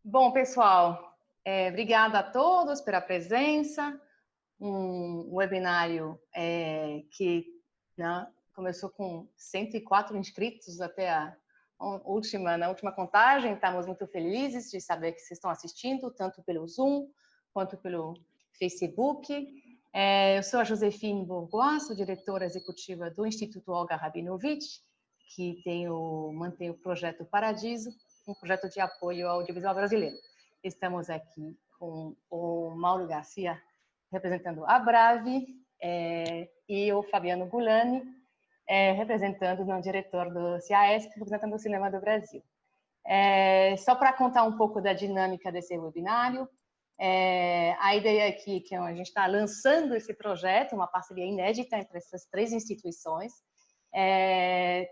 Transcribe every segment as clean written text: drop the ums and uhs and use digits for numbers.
Bom, pessoal, obrigada a todos pela presença. Um webinário que, né, começou com 104 inscritos até na última contagem. Estamos muito felizes de saber que vocês estão assistindo, tanto pelo Zoom quanto pelo Facebook. Eu sou a Josefine Bourgois, sou diretora executiva do Instituto Olga Rabinovich, que mantém o projeto Paradiso, um projeto de apoio ao audiovisual brasileiro. Estamos aqui com o Mauro Garcia, representando a Brave, e o Fabiano Gulani, representando o diretor do CIAESP, representando o Cinema do Brasil. Só para contar um pouco da dinâmica desse webinário, a ideia aqui é que a gente está lançando esse projeto, uma parceria inédita entre essas três instituições,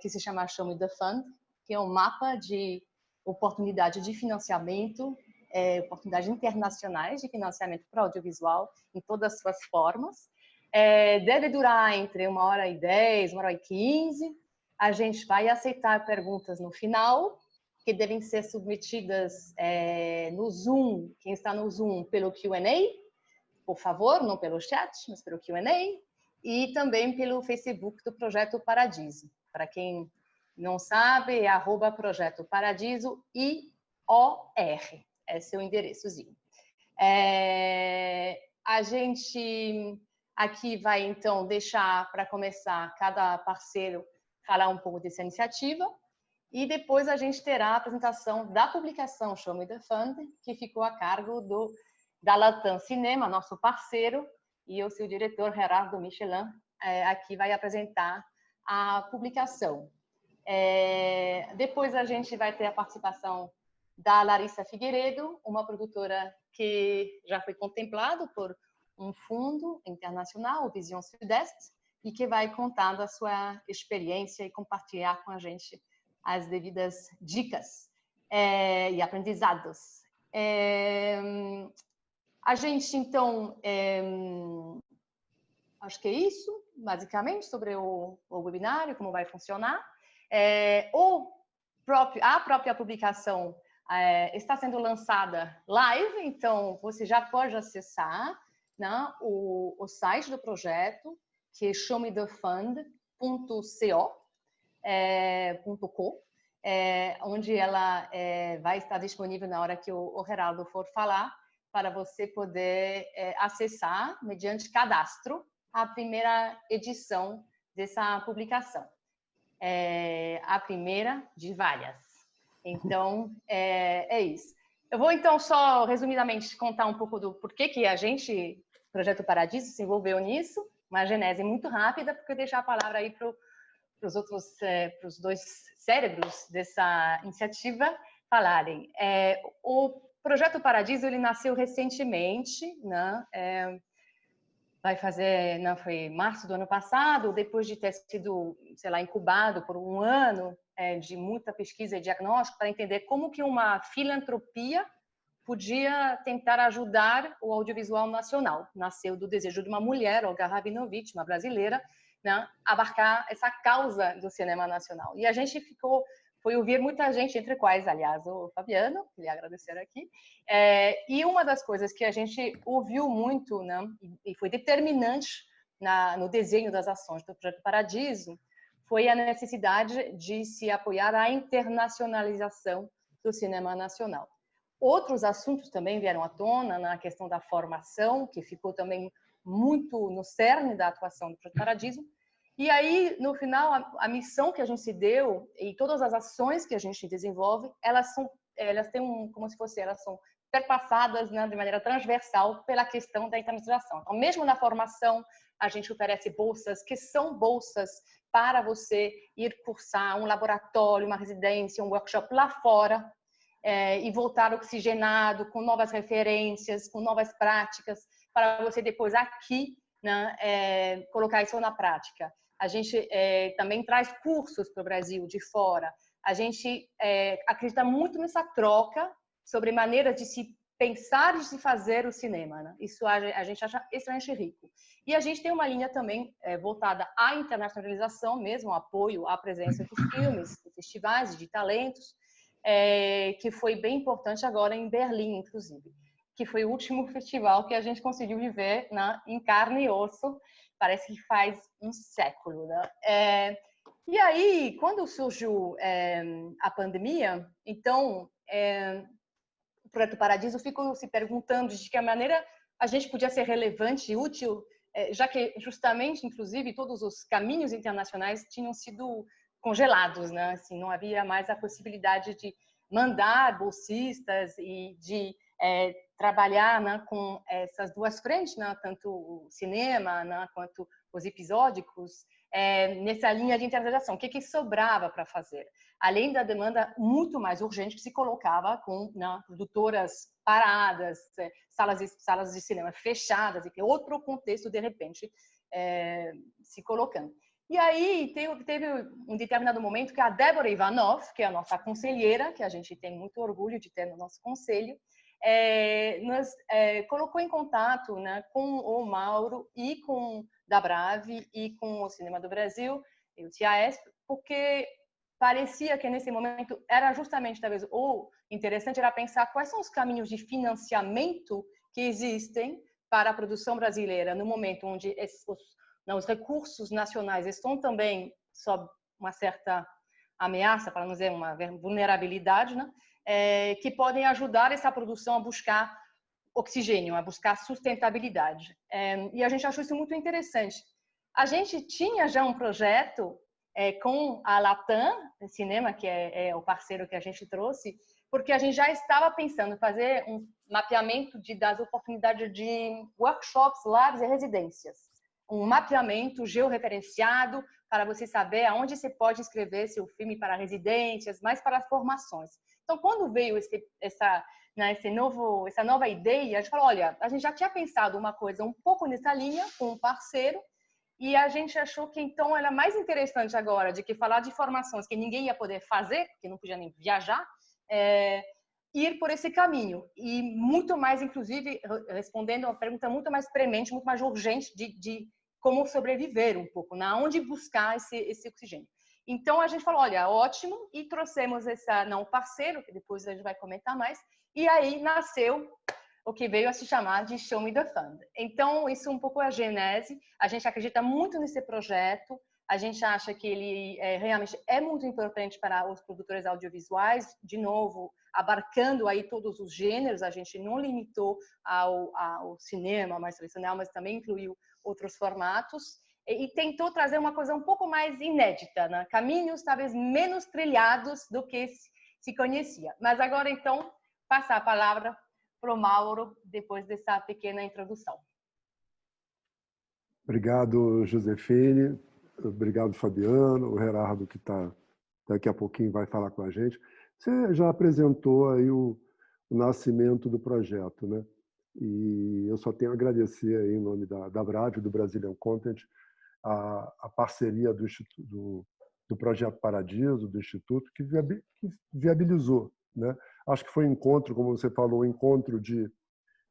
que se chama Show Me the Fund, que é um mapa de oportunidade de financiamento, oportunidades internacionais de financiamento para audiovisual em todas as suas formas. Deve durar entre 1h10, 1h15. A gente vai aceitar perguntas no final, que devem ser submetidas no Zoom, quem está no Zoom, pelo Q&A, por favor, não pelo chat, mas pelo Q&A, e também pelo Facebook do Projeto Paradiso. Para quem não sabe, é @Projeto Paradiso IOR. Esse é o endereçozinho. A gente aqui vai, então, deixar, para começar, cada parceiro falar um pouco dessa iniciativa, e depois a gente terá a apresentação da publicação Show Me the Fund, que ficou a cargo da Latam Cinema, nosso parceiro, e o seu diretor, Gerardo Michelin, aqui vai apresentar a publicação. Depois a gente vai ter a participação da Larissa Figueiredo, uma produtora que já foi contemplado por um fundo internacional, o Vision Sud-Est, e que vai contar da sua experiência e compartilhar com a gente as devidas dicas e aprendizados. A gente, então, acho que é isso, basicamente, sobre o webinário, como vai funcionar. A própria publicação está sendo lançada live, então você já pode acessar, né, o site do projeto, que é showmethefund.co, onde ela vai estar disponível na hora que o Geraldo for falar, para você poder acessar, mediante cadastro, a primeira edição dessa publicação. A primeira de várias. Então, é isso. Eu vou, então, só resumidamente contar um pouco do porquê que a gente, Projeto Paradiso, se envolveu nisso, uma genese muito rápida, porque eu deixar a palavra aí para os dois cérebros dessa iniciativa falarem. O Projeto Paradiso, ele nasceu recentemente, né? Foi março do ano passado, depois de ter sido, sei lá, incubado por um ano de muita pesquisa e diagnóstico para entender como que uma filantropia podia tentar ajudar o audiovisual nacional. Nasceu do desejo de uma mulher, Olga Rabinovich, uma brasileira, né, abarcar essa causa do cinema nacional. E a gente foi ouvir muita gente, entre quais, aliás, o Fabiano, que lhe agradecer aqui, e uma das coisas que a gente ouviu muito, né, e foi determinante no desenho das ações do Projeto Paradiso, foi a necessidade de se apoiar a internacionalização do cinema nacional. Outros assuntos também vieram à tona, na questão da formação, que ficou também muito no cerne da atuação do Projeto Paradiso. E aí, no final, a missão que a gente se deu e todas as ações que a gente desenvolve, elas têm elas são perpassadas, né, de maneira transversal pela questão da internacionalização. Então, mesmo na formação, a gente oferece bolsas que são bolsas para você ir cursar um laboratório, uma residência, um workshop lá fora, e voltar oxigenado, com novas referências, com novas práticas, para você depois aqui, né, colocar isso na prática. A gente também traz cursos para o Brasil de fora. A gente acredita muito nessa troca sobre maneiras de se pensar e de se fazer o cinema, né? Isso a gente acha extremamente rico. E a gente tem uma linha também voltada à internacionalização mesmo, apoio à presença dos filmes, de festivais, de talentos. que foi bem importante agora em Berlim, inclusive, que foi o último festival que a gente conseguiu viver em carne e osso, parece que faz um século, né? E aí, quando surgiu a pandemia, então o Projeto Paradiso ficou se perguntando de que maneira a gente podia ser relevante e útil, já que justamente, inclusive, todos os caminhos internacionais tinham sido congelados, né? Assim, não havia mais a possibilidade de mandar bolsistas e de trabalhar, né, com essas duas frentes, né, tanto o cinema, né, quanto os episódicos, nessa linha de internacionalização. O que sobrava para fazer? Além da demanda muito mais urgente que se colocava com, né, produtoras paradas, salas de cinema fechadas, e que outro contexto, de repente, se colocando. E aí teve um determinado momento que a Débora Ivanov, que é a nossa conselheira, que a gente tem muito orgulho de ter no nosso conselho, nos colocou em contato, né, com o Mauro e com da Brave e com o Cinema do Brasil e o TIAESP, porque parecia que nesse momento era justamente, talvez, o interessante era pensar quais são os caminhos de financiamento que existem para a produção brasileira no momento onde os recursos nacionais estão também sob uma certa ameaça, para não dizer uma vulnerabilidade, né? Que podem ajudar essa produção a buscar oxigênio, a buscar sustentabilidade. E a gente achou isso muito interessante. A gente tinha já um projeto com a Latam Cinema, que é o parceiro que a gente trouxe, porque a gente já estava pensando em fazer um mapeamento das oportunidades de workshops, labs e residências. Um mapeamento georreferenciado para você saber aonde você pode inscrever seu filme para residências, mais para formações. Então, quando veio essa nova ideia, a gente falou, olha, a gente já tinha pensado uma coisa um pouco nessa linha com um parceiro, e a gente achou que então era mais interessante agora de que falar de formações que ninguém ia poder fazer, porque não podia nem viajar, ir por esse caminho. E muito mais, inclusive, respondendo a uma pergunta muito mais premente, muito mais urgente de como sobreviver um pouco, onde buscar esse oxigênio. Então, a gente falou, olha, ótimo, e trouxemos um parceiro, que depois a gente vai comentar mais, e aí nasceu o que veio a se chamar de Show Me the Fund. Então, isso é um pouco a genese. A gente acredita muito nesse projeto. A gente acha que ele realmente é muito importante para os produtores audiovisuais. De novo, abarcando aí todos os gêneros. A gente não limitou ao cinema mais tradicional, mas também incluiu outros formatos. E tentou trazer uma coisa um pouco mais inédita, né? Caminhos talvez menos trilhados do que se conhecia. Mas agora, então, passar a palavra para o Mauro, depois dessa pequena introdução. Obrigado, Josefine. Obrigado, Fabiano. O Gerardo, que daqui a pouquinho vai falar com a gente. Você já apresentou aí o nascimento do projeto, né? E eu só tenho a agradecer aí, em nome da Brave, do Brazilian Content, a parceria do Projeto Paradiso, do Instituto, que viabilizou, né? Acho que foi um encontro, como você falou, um encontro de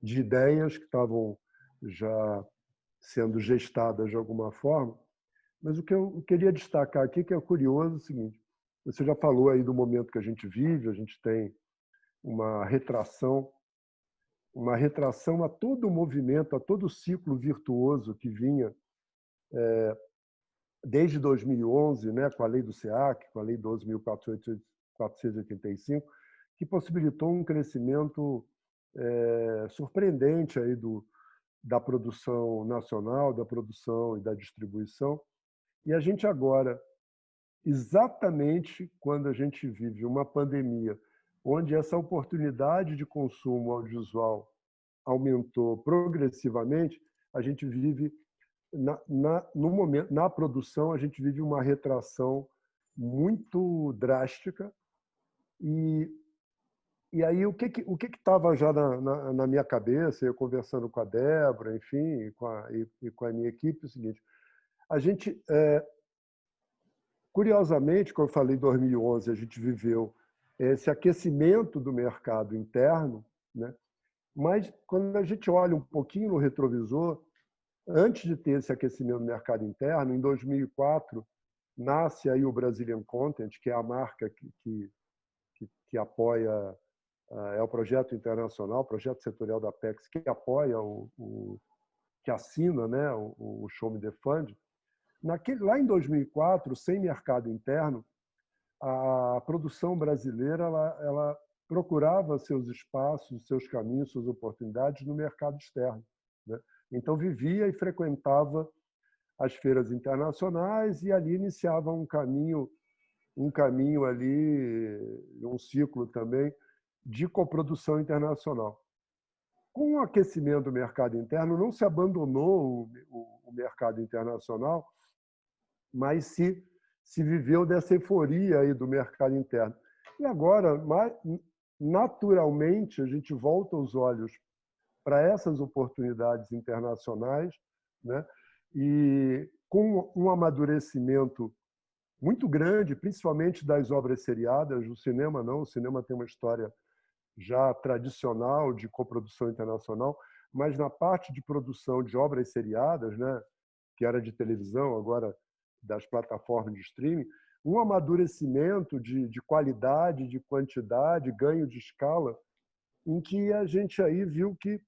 ideias que estavam já sendo gestadas de alguma forma. Mas o que eu queria destacar aqui, que é curioso, é o seguinte: você já falou aí do momento que a gente vive, a gente tem uma retração a todo o movimento, a todo o ciclo virtuoso que vinha desde 2011, né, com a lei do SEAC, com a lei 12.485, que possibilitou um crescimento surpreendente aí da produção nacional, da produção e da distribuição. E a gente agora, exatamente quando a gente vive uma pandemia, onde essa oportunidade de consumo audiovisual aumentou progressivamente, a gente vive no momento, na produção, a gente vive uma retração muito drástica. E aí, o que estava já na minha cabeça, eu conversando com a Débora, enfim, e com a minha equipe, é o seguinte: a gente, curiosamente, como eu falei, em 2011, a gente viveu esse aquecimento do mercado interno, né? Mas, quando a gente olha um pouquinho no retrovisor, antes de ter esse aquecimento do mercado interno, em 2004, nasce aí o Brazilian Content, que é a marca que que apoia, é o projeto internacional, o projeto setorial da Apex, que apoia, que assina, né, o Show Me the Fund. Lá em 2004, sem mercado interno, a produção brasileira ela procurava seus espaços, seus caminhos, suas oportunidades no mercado externo, né? Então vivia e frequentava as feiras internacionais e ali iniciava um caminho ali, um ciclo também de coprodução internacional. Com o aquecimento do mercado interno, não se abandonou o mercado internacional, mas se viveu dessa euforia aí do mercado interno. E agora, naturalmente, a gente volta os olhos para essas oportunidades internacionais, né? E com um amadurecimento muito grande, principalmente das obras seriadas. O cinema não, o cinema tem uma história já tradicional de coprodução internacional, mas na parte de produção de obras seriadas, né, que era de televisão, agora das plataformas de streaming, um amadurecimento de qualidade, de quantidade, ganho de escala, em que a gente aí viu que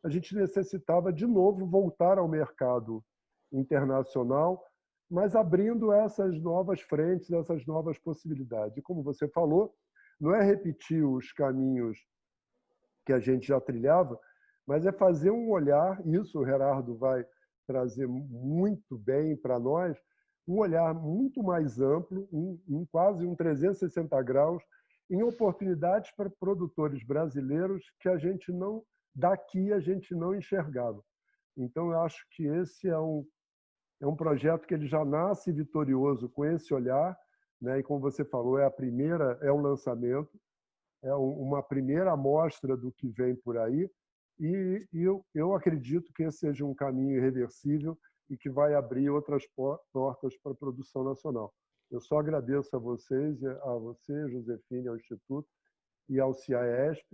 a gente necessitava de novo voltar ao mercado internacional, mas abrindo essas novas frentes, essas novas possibilidades. E como você falou, não é repetir os caminhos que a gente já trilhava, mas é fazer um olhar, isso o Gerardo vai trazer muito bem para nós, um olhar muito mais amplo, quase um 360 graus, em oportunidades para produtores brasileiros que a gente não, daqui a gente não enxergava. Então, eu acho que esse é um projeto que ele já nasce vitorioso com esse olhar, né? E como você falou, é um lançamento, é uma primeira amostra do que vem por aí, e eu acredito que esse seja um caminho irreversível e que vai abrir outras portas para a produção nacional. Eu só agradeço a vocês, a você, Josefine, ao Instituto e ao CIAESP,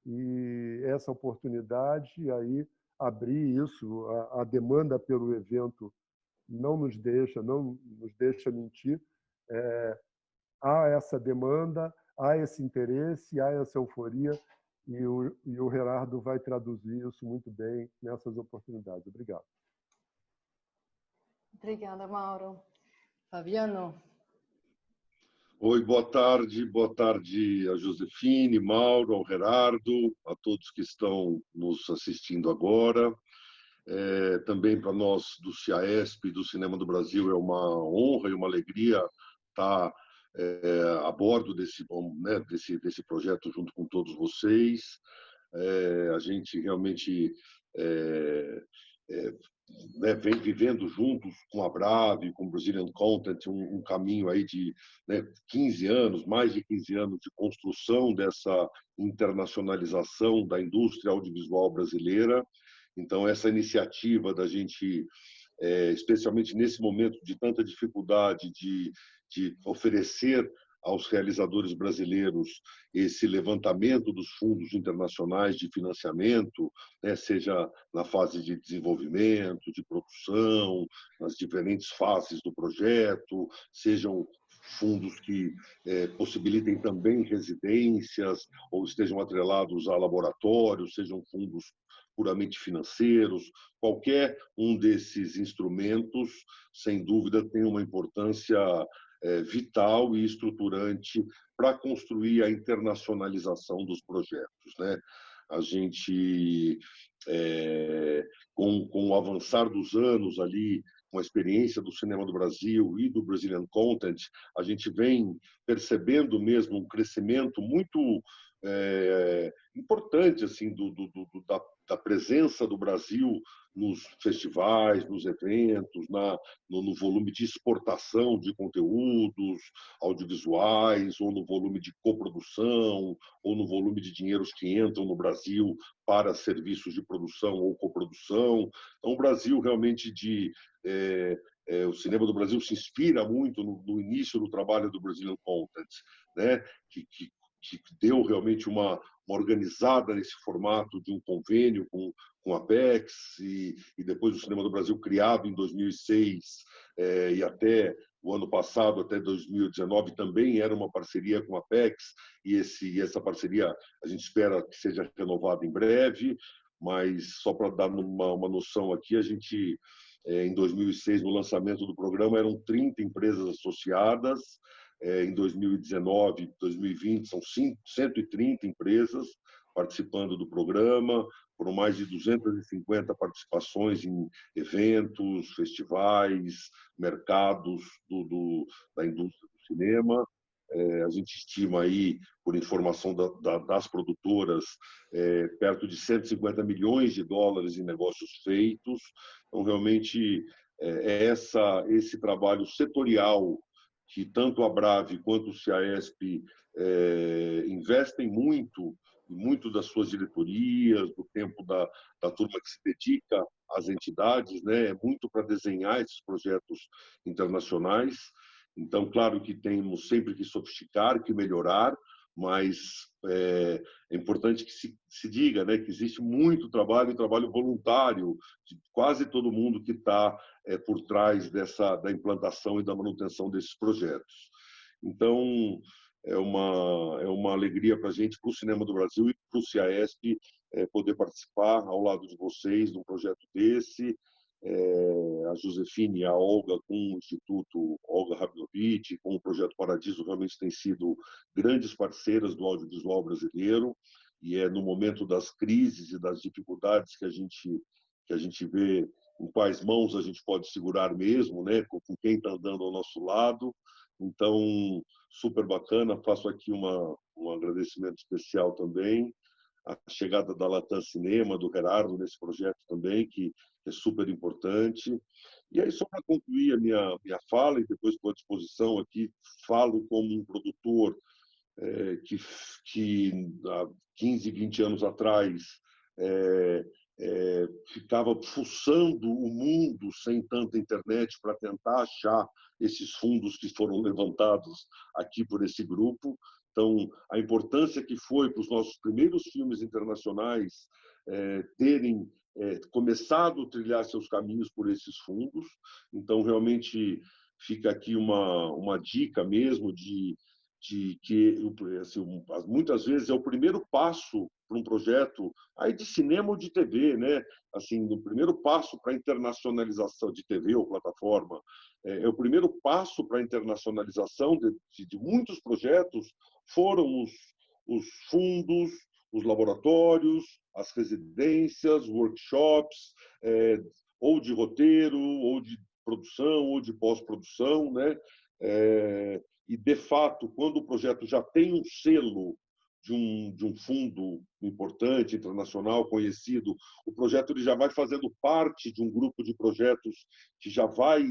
e essa oportunidade, e aí abrir isso, a demanda pelo evento não nos deixa mentir. Há essa demanda, há esse interesse, há essa euforia, e o Gerardo vai traduzir isso muito bem nessas oportunidades. Obrigado. Obrigada, Mauro. Fabiano? Oi, boa tarde a Josefine, Mauro, ao Gerardo, a todos que estão nos assistindo agora. Também para nós do CIAESP e do Cinema do Brasil é uma honra e uma alegria estar a bordo desse projeto junto com todos vocês. A gente realmente vem vivendo juntos com a Brave, com o Brazilian Content, um caminho aí de 15 anos, mais de 15 anos de construção dessa internacionalização da indústria audiovisual brasileira. Então, essa iniciativa da gente, especialmente nesse momento de tanta dificuldade de oferecer aos realizadores brasileiros esse levantamento dos fundos internacionais de financiamento, né, seja na fase de desenvolvimento, de produção, nas diferentes fases do projeto, sejam fundos que possibilitem também residências ou estejam atrelados a laboratórios, sejam fundos puramente financeiros. Qualquer um desses instrumentos, sem dúvida, tem uma importância vital e estruturante para construir a internacionalização dos projetos, né? A gente, com o avançar dos anos ali, com a experiência do Cinema do Brasil e do Brazilian Content, a gente vem percebendo mesmo um crescimento muito importante assim da presença do Brasil nos festivais, nos eventos, no volume de exportação de conteúdos audiovisuais, ou no volume de coprodução, ou no volume de dinheiros que entram no Brasil para serviços de produção ou coprodução. Então, o Brasil realmente o Cinema do Brasil se inspira muito no início do trabalho do Brazilian Content, né? que deu realmente uma organizada nesse formato de um convênio com a Apex, e depois o Cinema do Brasil criado em 2006 e até o ano passado até 2019 também era uma parceria com a Apex, e essa parceria a gente espera que seja renovada em breve, mas só para dar uma noção aqui, a gente, em 2006, no lançamento do programa, eram 30 empresas associadas, em 2019, 2020, são 130 empresas participando do programa, foram mais de 250 participações em eventos, festivais, mercados da indústria do cinema. A gente estima aí, por informação das produtoras, perto de 150 milhões de dólares em negócios feitos. Então, realmente, esse trabalho setorial que tanto a Abrave quanto o CIAESP investem muito das suas diretorias, do tempo da turma que se dedica às entidades, né? É muito para desenhar esses projetos internacionais. Então, claro que temos sempre que sofisticar, que melhorar, mas é importante que se diga, né, que existe muito trabalho voluntário de quase todo mundo que está por trás da implantação e da manutenção desses projetos. Então, é uma alegria para a gente, para o Cinema do Brasil e para o CIAESP, poder participar ao lado de vocês de um projeto desse. A Josefine e a Olga, com o Instituto Olga Rabinovich, com o Projeto Paradiso, realmente têm sido grandes parceiras do audiovisual brasileiro, e é no momento das crises e das dificuldades que a gente vê em quais mãos a gente pode segurar mesmo, né, com quem está andando ao nosso lado. Então, super bacana. Faço aqui um agradecimento especial também à chegada da Latam Cinema, do Gerardo, nesse projeto também, que é super importante. E aí, só para concluir a minha fala, e depois estou à disposição aqui, falo como um produtor que há 15, 20 anos atrás ficava fuçando o mundo sem tanta internet para tentar achar esses fundos que foram levantados aqui por esse grupo. Então, a importância que foi para os nossos primeiros filmes internacionais terem começado a trilhar seus caminhos por esses fundos. Então, realmente, fica aqui uma dica mesmo de que assim, muitas vezes é o primeiro passo para um projeto aí de cinema ou de TV, né? Assim, o primeiro passo para a internacionalização de TV ou plataforma, é o primeiro passo para a internacionalização de muitos projetos foram os fundos, os laboratórios, as residências, workshops, ou de roteiro, ou de produção, ou de pós-produção, né? E, de fato, quando o projeto já tem um selo de um fundo importante, internacional, conhecido, o projeto ele já vai fazendo parte de um grupo de projetos que já vai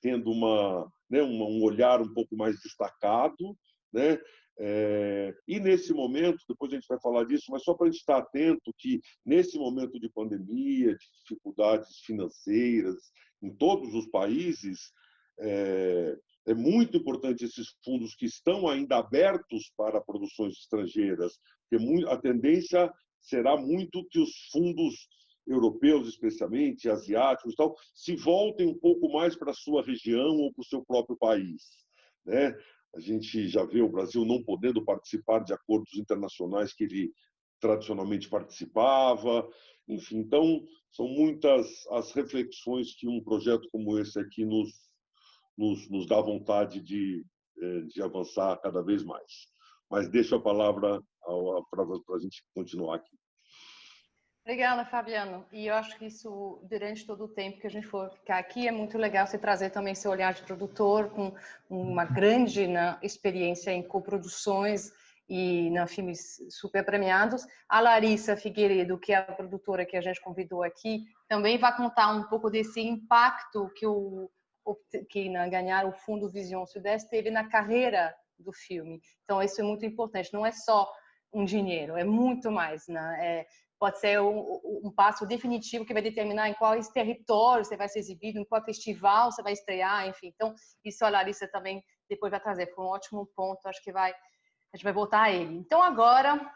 tendo um olhar um pouco mais destacado, né? E nesse momento, depois a gente vai falar disso, mas só para a gente estar atento que nesse momento de pandemia, de dificuldades financeiras em todos os países, é muito importante esses fundos que estão ainda abertos para produções estrangeiras, porque a tendência será muito que os fundos europeus, especialmente asiáticos, tal, se voltem um pouco mais para a sua região ou para o seu próprio país, né? A gente já vê o Brasil não podendo participar de acordos internacionais que ele tradicionalmente participava. Enfim, então, são muitas as reflexões que um projeto como esse aqui nos dá vontade de avançar cada vez mais. Mas deixo a palavra para a gente continuar aqui. Obrigada, Fabiano. E eu acho que isso, durante todo o tempo que a gente for ficar aqui, é muito legal você trazer também seu olhar de produtor, com uma grande experiência em coproduções e filmes super premiados. A Larissa Figueiredo, que é a produtora que a gente convidou aqui, também vai contar um pouco desse impacto que ganhar o Fundo Vision Sudeste teve na carreira do filme. Então, isso é muito importante. Não é só um dinheiro, é muito mais, né? Pode ser um passo definitivo que vai determinar em quais territórios você vai ser exibido, em qual festival você vai estrear, enfim. Então, isso a Larissa também depois vai trazer. Foi um ótimo ponto, acho que a gente vai voltar a ele. Então, agora,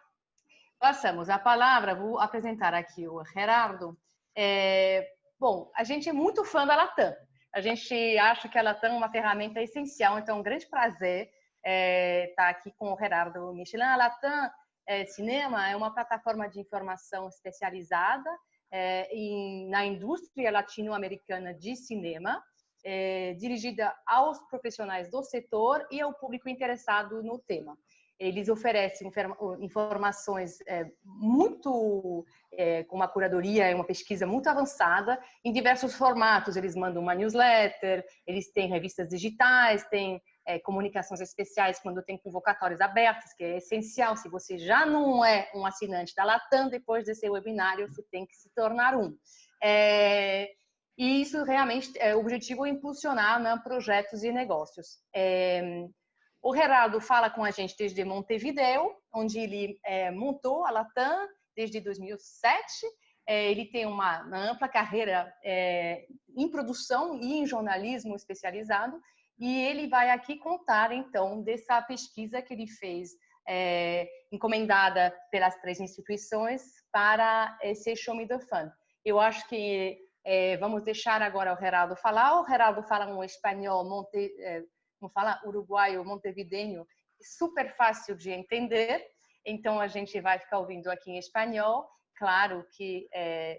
passamos a palavra, vou apresentar aqui o Gerardo. Bom, a gente é muito fã da Latam. A gente acha que a Latam é uma ferramenta essencial, então é um grande prazer estar aqui com o Gerardo Michelin. A Latam Cinema é uma plataforma de informação especializada na indústria latino-americana de cinema, dirigida aos profissionais do setor e ao público interessado no tema. Eles oferecem informações com uma curadoria e uma pesquisa muito avançada em diversos formatos. Eles mandam uma newsletter, eles têm revistas digitais, têm comunicações especiais quando tem convocatórios abertos, que é essencial. Se você já não é um assinante da Latam, depois desse webinário, você tem que se tornar um. E isso realmente, o objetivo é impulsionar, né, projetos e negócios. O Gerardo fala com a gente desde Montevideo, onde ele montou a Latam desde 2007. Ele tem uma ampla carreira em produção e em jornalismo especializado. E ele vai aqui contar, então, dessa pesquisa que ele fez, encomendada pelas 3 instituições para esse Show Me the Fun. Eu acho que vamos deixar agora o Gerardo falar. O Gerardo fala um espanhol como fala, uruguaio, montevideño, super fácil de entender. Então, a gente vai ficar ouvindo aqui em espanhol. Claro que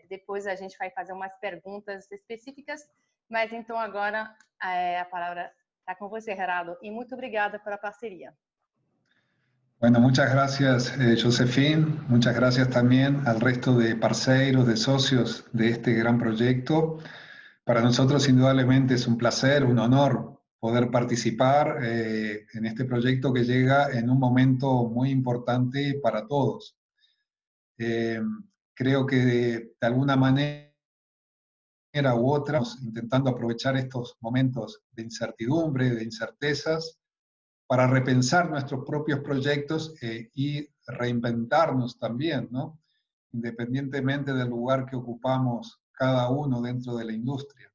depois a gente vai fazer umas perguntas específicas, mas então agora a palavra está com você, Gerardo, e muito obrigada pela parceria. Bueno, muchas gracias, Josefine. Muchas gracias también al resto de parceiros, de socios de este gran proyecto. Para nosotros, indudablemente, es un placer, un honor poder participar en este proyecto que llega en un momento muy importante para todos. Creo que de alguna manera u otra, intentando aprovechar estos momentos de incertidumbre, de incertezas, para repensar nuestros propios proyectos y reinventarnos también, ¿no? Independientemente del lugar que ocupamos cada uno dentro de la industria.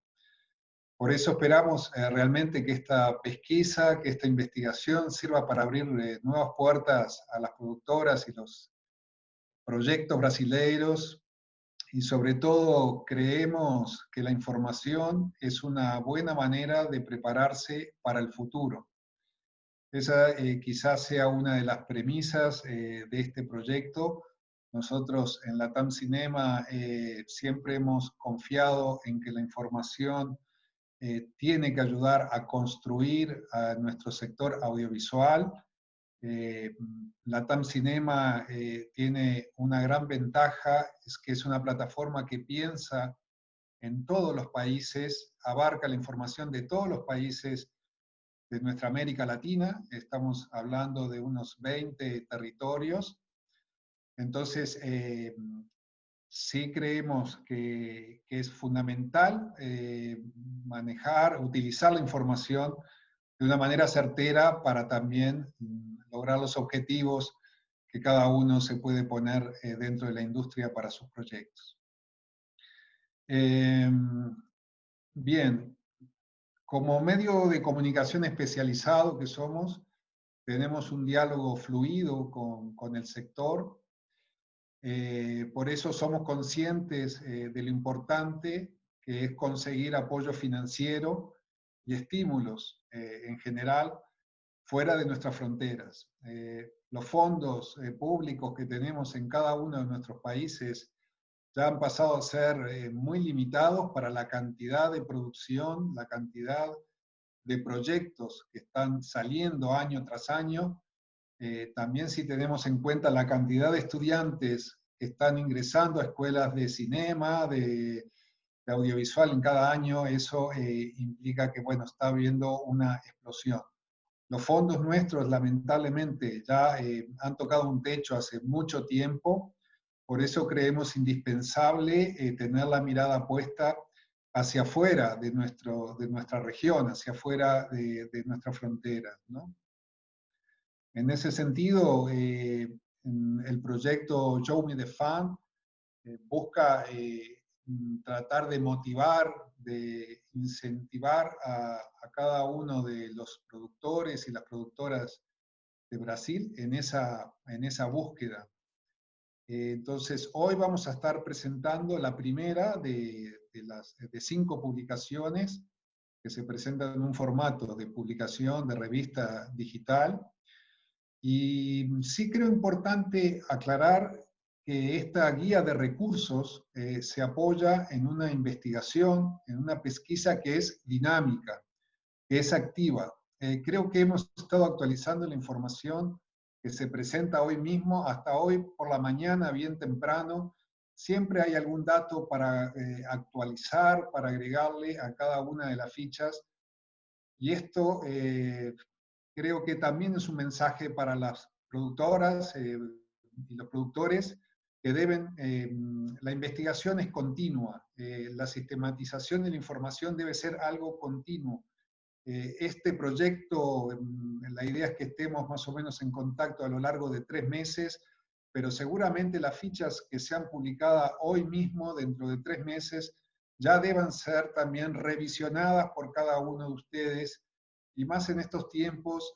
Por eso esperamos realmente que esta pesquisa, que esta investigación sirva para abrir nuevas puertas a las productoras y los proyectos brasileiros, y sobre todo creemos que la información es una buena manera de prepararse para el futuro. Esa quizás sea una de las premisas de este proyecto. Nosotros en Latam Cinema siempre hemos confiado en que la información tiene que ayudar a construir a nuestro sector audiovisual. Latam Cinema tiene una gran ventaja, es que es una plataforma que piensa en todos los países, abarca la información de todos los países de nuestra América Latina. Estamos hablando de unos 20 territorios. Entonces, sí creemos que es fundamental utilizar la información de una manera certera para también lograr los objetivos que cada uno se puede poner dentro de la industria para sus proyectos. Bien, como medio de comunicación especializado que somos, tenemos un diálogo fluido con el sector. Por eso somos conscientes de lo importante que es conseguir apoyo financiero y estímulos en general fuera de nuestras fronteras. Los fondos públicos que tenemos en cada uno de nuestros países ya han pasado a ser muy limitados para la cantidad de producción, la cantidad de proyectos que están saliendo año tras año. También si tenemos en cuenta la cantidad de estudiantes que están ingresando a escuelas de cinema, de audiovisual en cada año, eso implica que, bueno, está habiendo una explosión. Los fondos nuestros, lamentablemente, ya han tocado un techo hace mucho tiempo, por eso creemos indispensable tener la mirada puesta hacia afuera de nuestra región, hacia afuera de nuestra frontera, ¿no? En ese sentido, el proyecto Show Me the Fun busca tratar de motivar, de incentivar a cada uno de los productores y las productoras de Brasil en esa búsqueda. Entonces, hoy vamos a estar presentando la primera de 5 publicaciones que se presentan en un formato de publicación, de revista digital. Y sí creo importante aclarar que esta guía de recursos se apoya en una investigación, en una pesquisa que es dinámica, que es activa. Creo que hemos estado actualizando la información que se presenta hoy mismo, hasta hoy por la mañana, bien temprano. Siempre hay algún dato para actualizar, para agregarle a cada una de las fichas. Y esto creo que también es un mensaje para las productoras y los productores que deben, la investigación es continua, la sistematización de la información debe ser algo continuo. Este proyecto, la idea es que estemos más o menos en contacto a lo largo de 3 meses, pero seguramente las fichas que sean publicadas hoy mismo, dentro de 3 meses, ya deban ser también revisionadas por cada uno de ustedes, y más en estos tiempos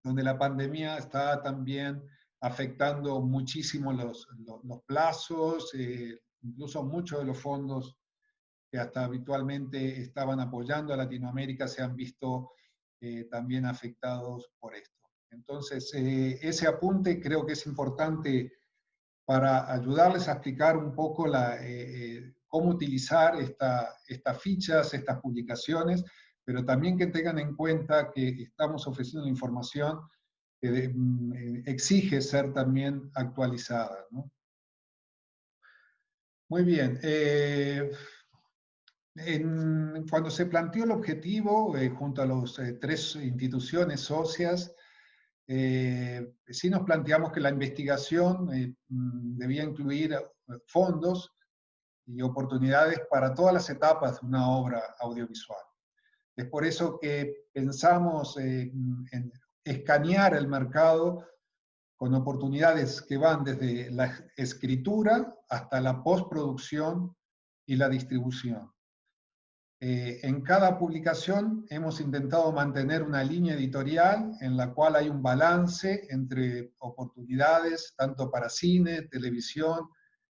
donde la pandemia está también afectando muchísimo los plazos, incluso muchos de los fondos que hasta habitualmente estaban apoyando a Latinoamérica se han visto también afectados por esto. Entonces, ese apunte creo que es importante para ayudarles a explicar un poco cómo utilizar estas fichas, estas publicaciones, pero también que tengan en cuenta que estamos ofreciendo información que exige ser también actualizada, ¿no? Muy bien. Cuando se planteó el objetivo, junto a las 3 instituciones socias, sí nos planteamos que la investigación debía incluir fondos y oportunidades para todas las etapas de una obra audiovisual. Es por eso que pensamos en escanear el mercado con oportunidades que van desde la escritura hasta la postproducción y la distribución. En cada publicación hemos intentado mantener una línea editorial en la cual hay un balance entre oportunidades tanto para cine, televisión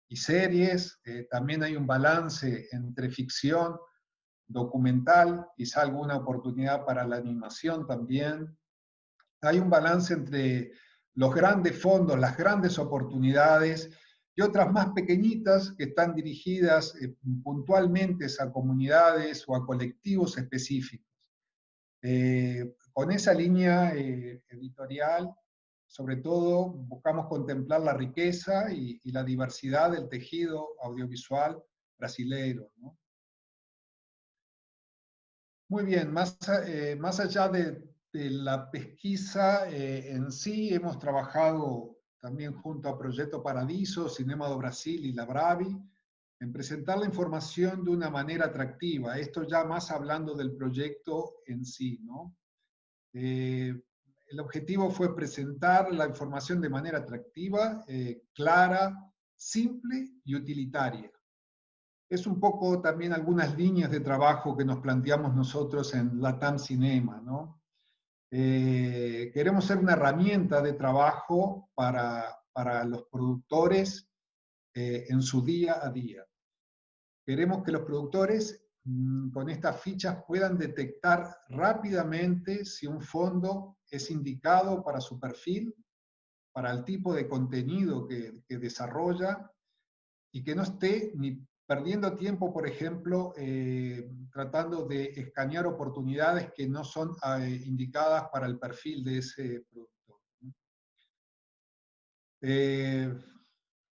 y series. También hay un balance entre ficción, documental, quizá alguna oportunidad para la animación también. Hay un balance entre los grandes fondos, las grandes oportunidades, y otras más pequeñitas que están dirigidas puntualmente a comunidades o a colectivos específicos. Con esa línea editorial, sobre todo, buscamos contemplar la riqueza y la diversidad del tejido audiovisual brasileiro, ¿no? Muy bien, más allá de la pesquisa en sí, hemos trabajado también junto a Proyecto Paradiso, Cinema do Brasil y la Bravi, en presentar la información de una manera atractiva. Esto ya más hablando del proyecto en sí, ¿no? El objetivo fue presentar la información de manera atractiva, clara, simple y utilitaria. Es un poco también algunas líneas de trabajo que nos planteamos nosotros en Latam Cinema, ¿no? Queremos ser una herramienta de trabajo para los productores en su día a día. Queremos que los productores con estas fichas puedan detectar rápidamente si un fondo es indicado para su perfil, para el tipo de contenido que desarrolla, y que no esté ni perdiendo tiempo, por ejemplo, tratando de escanear oportunidades que no son indicadas para el perfil de ese productor.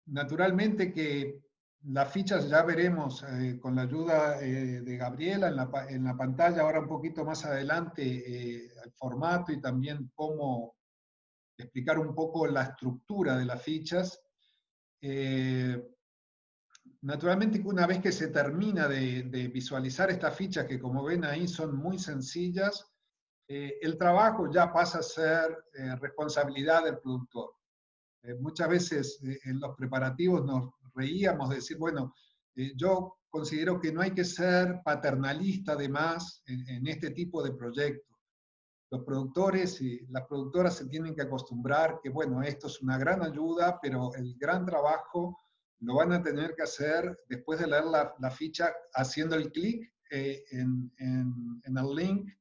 Naturalmente que las fichas ya veremos con la ayuda de Gabriela en la pantalla, ahora un poquito más adelante, el formato y también cómo explicar un poco la estructura de las fichas. Naturalmente que una vez que se termina de visualizar estas fichas, que como ven ahí son muy sencillas, el trabajo ya pasa a ser responsabilidad del productor. Muchas veces en los preparativos nos reíamos de decir, bueno, yo considero que no hay que ser paternalista además en este tipo de proyectos. Los productores y las productoras se tienen que acostumbrar que, bueno, esto es una gran ayuda, pero el gran trabajo lo van a tener que hacer después de leer la ficha, haciendo el clic en el link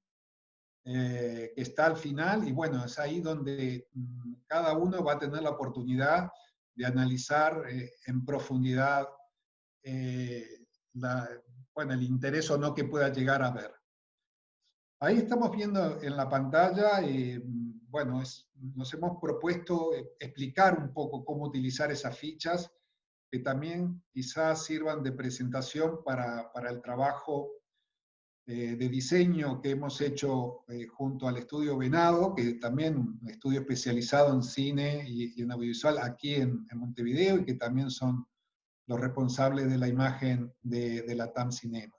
que está al final, y bueno, es ahí donde cada uno va a tener la oportunidad de analizar en profundidad el interés o no que pueda llegar a ver. Ahí estamos viendo en la pantalla, bueno, nos hemos propuesto explicar un poco cómo utilizar esas fichas, que también quizás sirvan de presentación para el trabajo de diseño que hemos hecho junto al Estudio Venado, que también un estudio especializado en cine y en audiovisual aquí en Montevideo, y que también son los responsables de la imagen de la TAM Cinema.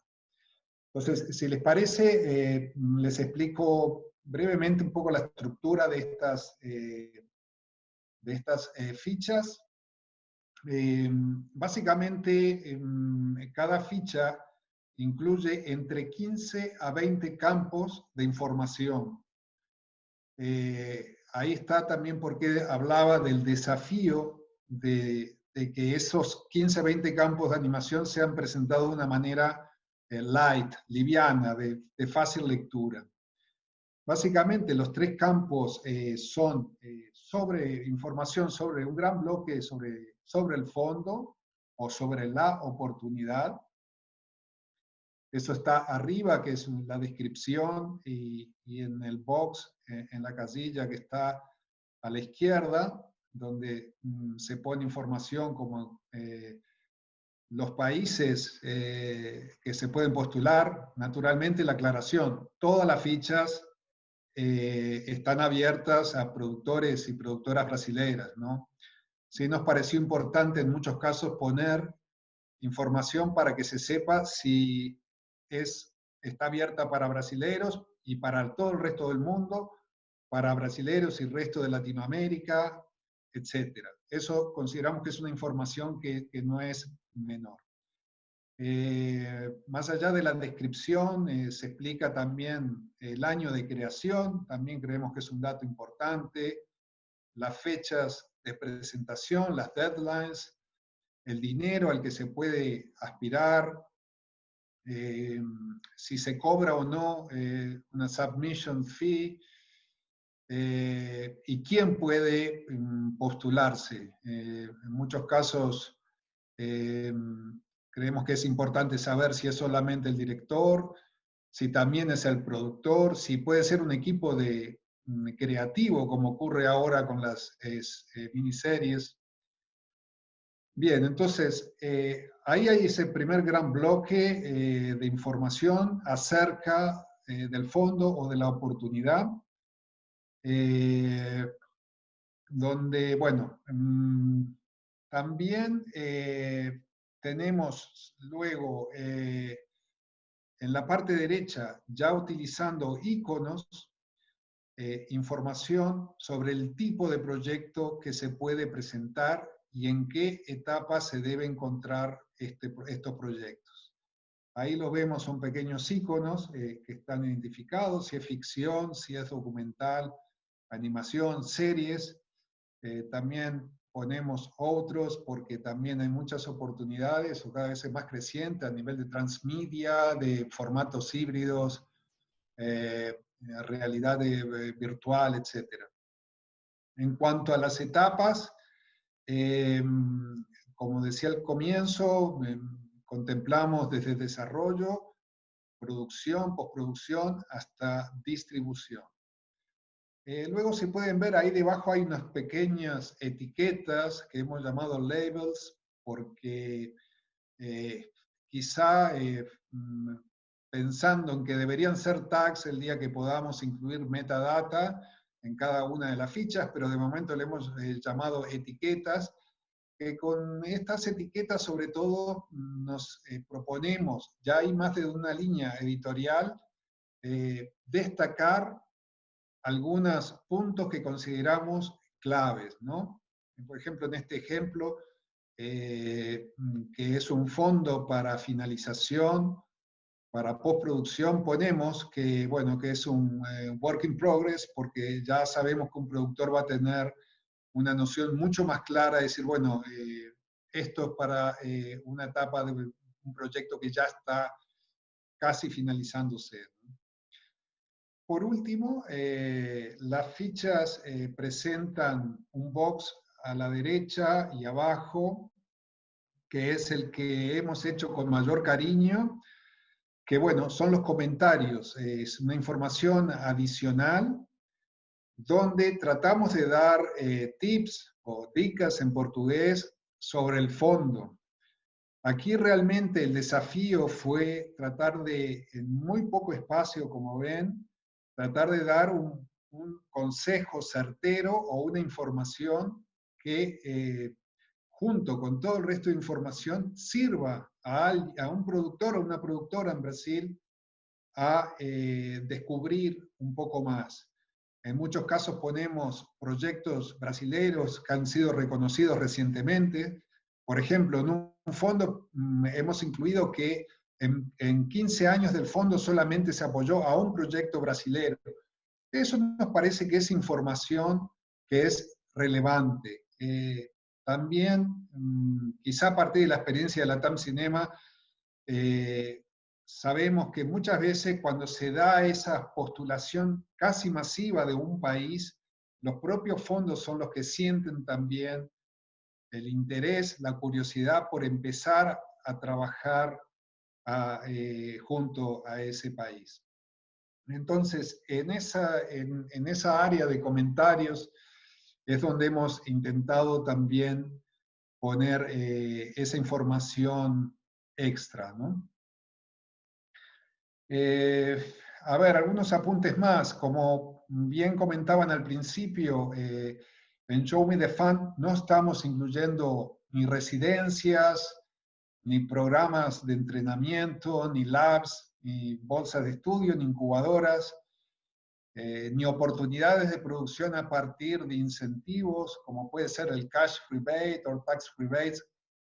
Entonces, si les parece, les explico brevemente un poco la estructura de estas fichas. Básicamente, cada ficha incluye entre 15 a 20 campos de información. Ahí está también porque hablaba del desafío de que esos 15 a 20 campos de animación sean presentados de una manera light, liviana, de fácil lectura. Básicamente los tres campos son sobre información, sobre un gran bloque sobre el fondo o sobre la oportunidad. Eso está arriba, que es la descripción, y en el box, en la casilla que está a la izquierda, donde se pone información como los países que se pueden postular, naturalmente la aclaración. Todas las fichas están abiertas a productores y productoras brasileras, ¿no? Sí nos pareció importante en muchos casos poner información para que se sepa si está abierta para brasileros y para todo el resto del mundo, para brasileros y resto de Latinoamérica, etc. Eso consideramos que es una información que no es menor. Más allá de la descripción, se explica también el año de creación, también creemos que es un dato importante, las fechas de presentación, las deadlines, el dinero al que se puede aspirar, si se cobra o no una submission fee, y quién puede postularse. En muchos casos creemos que es importante saber si es solamente el director, si también es el productor, si puede ser un equipo creativo, como ocurre ahora con las miniseries. Bien, entonces, ahí hay ese primer gran bloque de información acerca del fondo o de la oportunidad, donde, bueno, también tenemos luego en la parte derecha, ya utilizando iconos, información sobre el tipo de proyecto que se puede presentar y en qué etapa se debe encontrar estos proyectos. Ahí lo vemos, son pequeños iconos que están identificados, si es ficción, si es documental, animación, series. También ponemos otros porque también hay muchas oportunidades, o cada vez es más creciente a nivel de transmedia, de formatos híbridos, realidad virtual, etc. En cuanto a las etapas, como decía al comienzo, contemplamos desde desarrollo, producción, postproducción, hasta distribución. Luego se pueden ver, ahí debajo hay unas pequeñas etiquetas que hemos llamado labels, porque quizá pensando en que deberían ser tags el día que podamos incluir metadata en cada una de las fichas, pero de momento le hemos llamado etiquetas, que con estas etiquetas sobre todo nos proponemos, ya hay más de una línea editorial, destacar algunos puntos que consideramos claves, ¿no? Por ejemplo, en este ejemplo, que es un fondo para finalización, para postproducción, ponemos que, bueno, que es un work in progress, porque ya sabemos que un productor va a tener una noción mucho más clara de decir, bueno, esto es para una etapa de un proyecto que ya está casi finalizándose. Por último, las fichas presentan un box a la derecha y abajo, que es el que hemos hecho con mayor cariño, que bueno, son los comentarios, es una información adicional donde tratamos de dar tips o dicas en portugués sobre el fondo. Aquí realmente el desafío fue tratar de, en muy poco espacio, como ven, tratar de dar un consejo certero o una información que junto con todo el resto de información sirva a un productor o una productora en Brasil a descubrir un poco más. En muchos casos ponemos proyectos brasileños que han sido reconocidos recientemente. Por ejemplo, en un fondo hemos incluido que en 15 años del fondo solamente se apoyó a un proyecto brasileño. Eso nos parece que es información que es relevante. También, quizá a partir de la experiencia de la TAM Cinema, sabemos que muchas veces cuando se da esa postulación casi masiva de un país, los propios fondos son los que sienten también el interés, la curiosidad por empezar a trabajar junto a ese país. Entonces, en esa área de comentarios es donde hemos intentado también poner esa información extra, ¿no? A ver, algunos apuntes más. Como bien comentaban al principio, en Show Me the Fun no estamos incluyendo ni residencias, ni programas de entrenamiento, ni labs, ni bolsas de estudio, ni incubadoras, ni oportunidades de producción a partir de incentivos, como puede ser el cash rebate o tax rebates.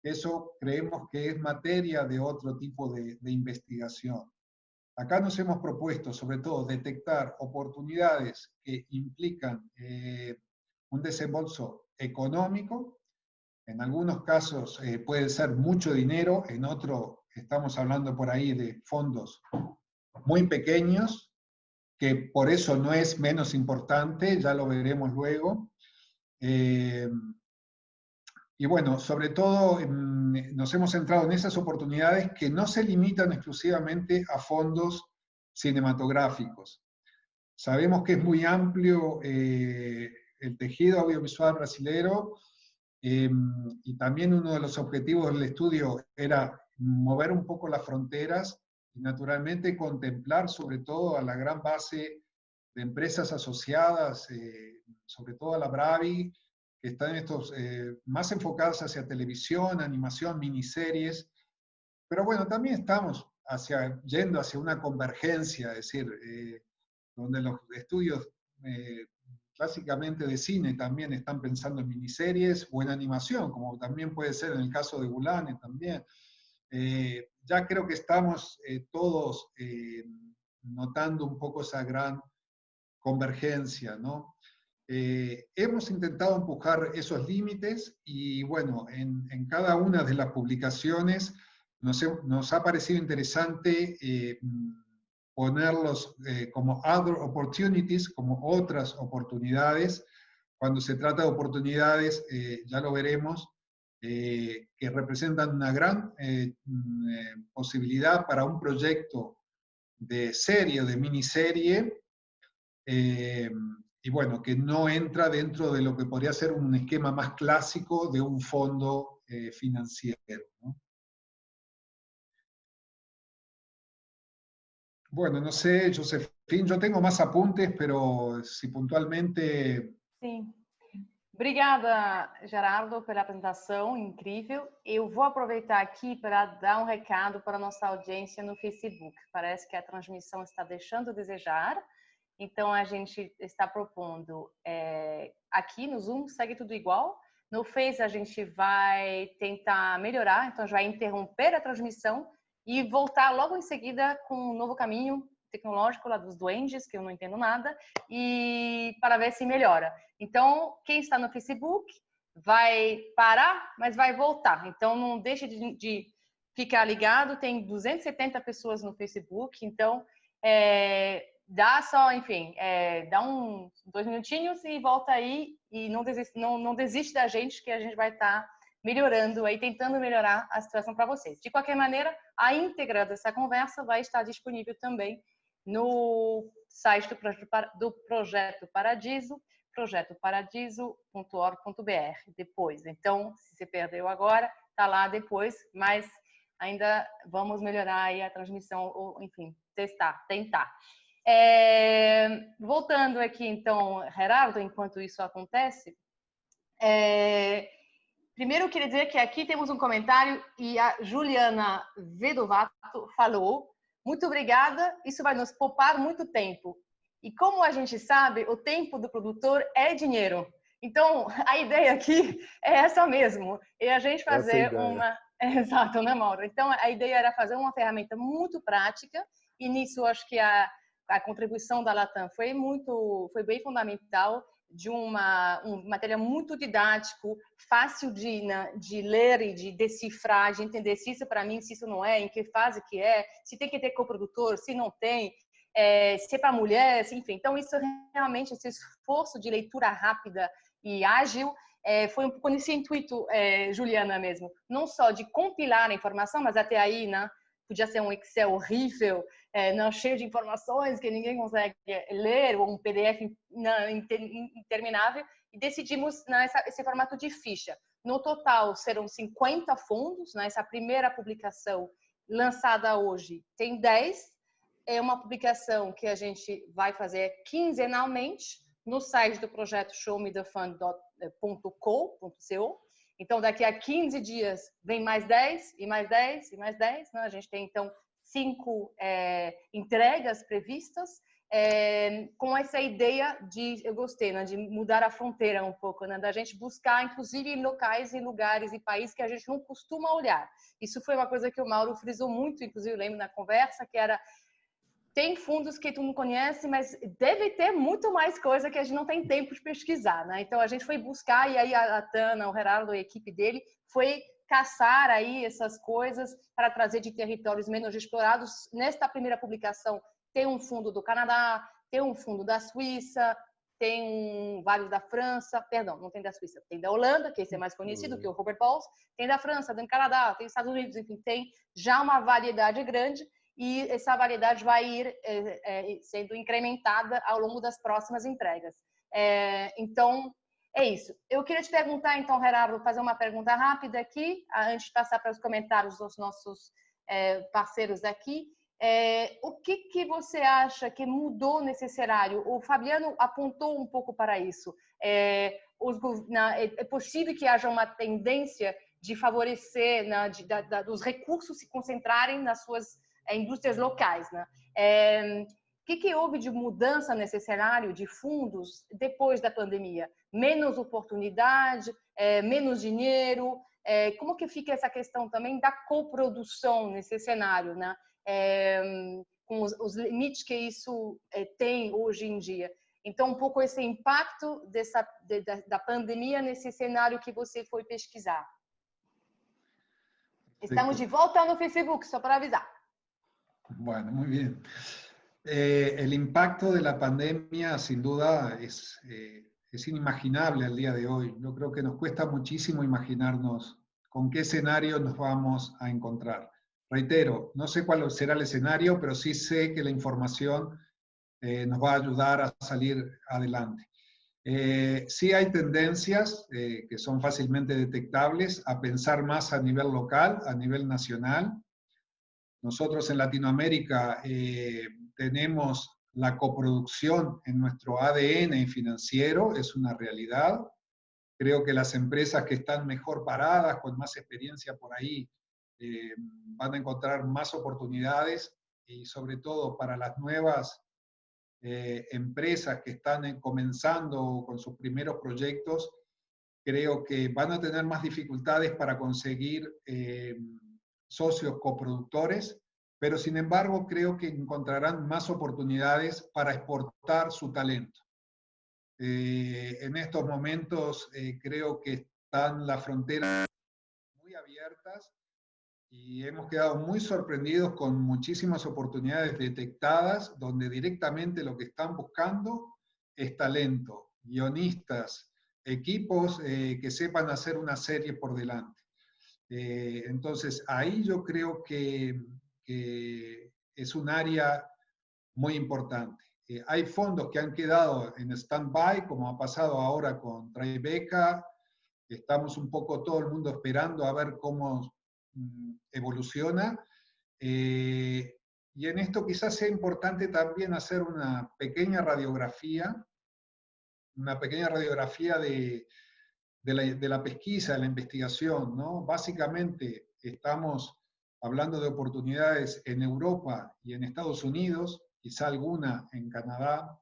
Eso creemos que es materia de otro tipo de investigación. Acá nos hemos propuesto, sobre todo, detectar oportunidades que implican un desembolso económico. En algunos casos puede ser mucho dinero, en otros estamos hablando por ahí de fondos muy pequeños, que por eso no es menos importante, ya lo veremos luego. Y bueno, sobre todo nos hemos centrado en esas oportunidades que no se limitan exclusivamente a fondos cinematográficos. Sabemos que es muy amplio el tejido audiovisual brasilero y también uno de los objetivos del estudio era mover un poco las fronteras y naturalmente contemplar sobre todo a la gran base de empresas asociadas, sobre todo a la Bravi, que están estos más enfocados hacia televisión, animación, miniseries, pero bueno, también estamos yendo hacia una convergencia, es decir, donde los estudios clásicamente de cine también están pensando en miniseries o en animación, como también puede ser en el caso de Gulane también. Ya creo que estamos todos notando un poco esa gran convergencia, ¿no? Hemos intentado empujar esos límites y bueno, en cada una de las publicaciones nos ha parecido interesante ponerlos como other opportunities, como otras oportunidades. Cuando se trata de oportunidades, ya lo veremos, que representan una gran posibilidad para un proyecto de serie o de miniserie, y bueno, que no entra dentro de lo que podría ser un esquema más clásico de un fondo financiero, ¿no? Bueno, no sé, Josefina, yo tengo más apuntes, pero si puntualmente... Sim. Obrigada, Gerardo, pela apresentação incrível. Eu vou aproveitar aqui para dar um recado para a nossa audiência no Facebook. Parece que a transmissão está deixando a desejar, então a gente está propondo aqui no Zoom, segue tudo igual. No Face a gente vai tentar melhorar, então a gente vai interromper a transmissão e voltar logo em seguida com um novo caminho tecnológico lá dos duendes, que eu não entendo nada, e para ver se melhora. Então, quem está no Facebook vai parar, mas vai voltar. Então, não deixe de ficar ligado, tem 270 pessoas no Facebook, então dá só, enfim, dá 2 minutinhos e volta aí e não desiste da gente, que a gente vai estar melhorando aí, tentando melhorar a situação para vocês. De qualquer maneira, a íntegra dessa conversa vai estar disponível também no site do Projeto Paradiso, projetoparadiso.org.br depois. Então, se você perdeu agora, está lá depois, mas ainda vamos melhorar aí a transmissão, ou enfim, tentar. Voltando aqui, então, Gerardo, enquanto isso acontece, primeiro eu queria dizer que aqui temos um comentário e a Juliana Vedovato falou: muito obrigada, isso vai nos poupar muito tempo. E como a gente sabe, o tempo do produtor é dinheiro. Então, a ideia aqui é essa mesmo. E a gente fazer uma... Exato, né, Mauro? Então, a ideia era fazer uma ferramenta muito prática e nisso acho que a contribuição da Latam foi bem fundamental, de um material muito didático, fácil de ler e de decifrar, de entender se isso para mim, se isso não é, em que fase que é, se tem que ter coprodutor, se não tem, se é para mulher, enfim. Então, isso realmente, esse esforço de leitura rápida e ágil, foi um pouco nesse intuito, Juliana, mesmo. Não só de compilar a informação, mas até aí, né, podia ser um Excel horrível, não, cheio de informações que ninguém consegue ler, ou um PDF interminável, e decidimos nesse formato de ficha. No total, serão 50 fundos, nessa primeira publicação lançada hoje, tem 10. É uma publicação que a gente vai fazer quinzenalmente no site do projeto showmethefund.co. Então, daqui a 15 dias vem mais 10, e mais 10, e mais 10. Né? A gente tem, então, 5 entregas previstas, com essa ideia eu gostei, né? De mudar a fronteira um pouco, né? Da gente buscar, inclusive, locais e lugares e países que a gente não costuma olhar. Isso foi uma coisa que o Mauro frisou muito, inclusive eu lembro na conversa, que era: tem fundos que tu não conhece, mas deve ter muito mais coisa que a gente não tem tempo de pesquisar, né? Então a gente foi buscar, e aí a Tana, o Gerardo e a equipe dele foi caçar aí essas coisas para trazer de territórios menos explorados. Nesta primeira publicação tem um fundo do Canadá, tem um fundo da Suíça, tem vários da França, perdão, não tem da Suíça, tem da Holanda, que esse é mais conhecido, que é o Robert Pauls, tem da França, tem do Canadá, tem dos Estados Unidos, enfim, tem já uma variedade grande. E essa variedade vai ir sendo incrementada ao longo das próximas entregas. Então, é isso. Eu queria te perguntar, então, Gerardo, fazer uma pergunta rápida aqui, antes de passar para os comentários dos nossos parceiros aqui. O que você acha que mudou nesse cenário? O Fabiano apontou um pouco para isso. É possível que haja uma tendência de favorecer, dos recursos se concentrarem nas suas indústrias locais, né? O que houve de mudança nesse cenário de fundos depois da pandemia? Menos oportunidade, menos dinheiro? Como que fica essa questão também da coprodução nesse cenário, né? Com os limites que isso tem hoje em dia. Então, um pouco esse impacto da pandemia nesse cenário que você foi pesquisar. Estamos de volta no Facebook, só para avisar. Bueno, muy bien. El impacto de la pandemia sin duda es inimaginable al día de hoy. Yo creo que nos cuesta muchísimo imaginarnos con qué escenario nos vamos a encontrar. Reitero, no sé cuál será el escenario, pero sí sé que la información nos va a ayudar a salir adelante. Sí hay tendencias que son fácilmente detectables a pensar más a nivel local, a nivel nacional. Nosotros en Latinoamérica tenemos la coproducción en nuestro ADN financiero, es una realidad. Creo que las empresas que están mejor paradas, con más experiencia por ahí, van a encontrar más oportunidades y sobre todo para las nuevas empresas que están comenzando con sus primeros proyectos, creo que van a tener más dificultades para conseguir socios coproductores, pero sin embargo creo que encontrarán más oportunidades para exportar su talento. En estos momentos creo que están las fronteras muy abiertas y hemos quedado muy sorprendidos con muchísimas oportunidades detectadas donde directamente lo que están buscando es talento, guionistas, equipos que sepan hacer una serie por delante. Entonces, ahí yo creo que es un área muy importante. Hay fondos que han quedado en stand-by, como ha pasado ahora con Tribeca. Estamos un poco todo el mundo esperando a ver cómo evoluciona. Y en esto quizás sea importante también hacer una pequeña radiografía de la pesquisa, de la investigación, ¿no? Básicamente estamos hablando de oportunidades en Europa y en Estados Unidos, quizá alguna en Canadá.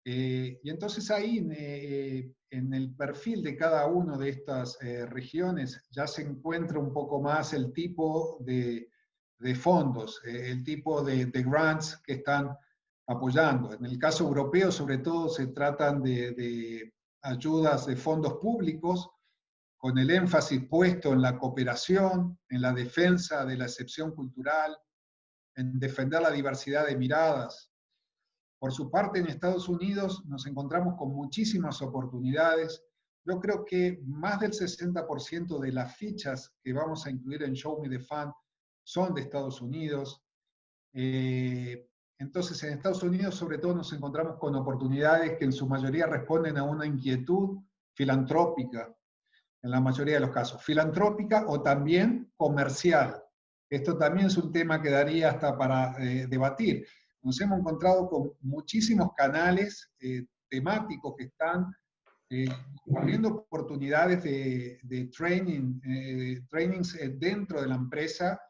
Y entonces ahí en el perfil de cada una de estas regiones ya se encuentra un poco más el tipo de fondos, el tipo de grants que están apoyando. En el caso europeo, sobre todo, se tratan de ayudas de fondos públicos, con el énfasis puesto en la cooperación, en la defensa de la excepción cultural, en defender la diversidad de miradas. Por su parte, en Estados Unidos nos encontramos con muchísimas oportunidades. Yo creo que más del 60% de las fichas que vamos a incluir en Show Me the Fun son de Estados Unidos. Entonces, en Estados Unidos, sobre todo, nos encontramos con oportunidades que en su mayoría responden a una inquietud filantrópica, en la mayoría de los casos, filantrópica o también comercial. Esto también es un tema que daría hasta para debatir. Nos hemos encontrado con muchísimos canales temáticos que están abriendo oportunidades de trainings dentro de la empresa,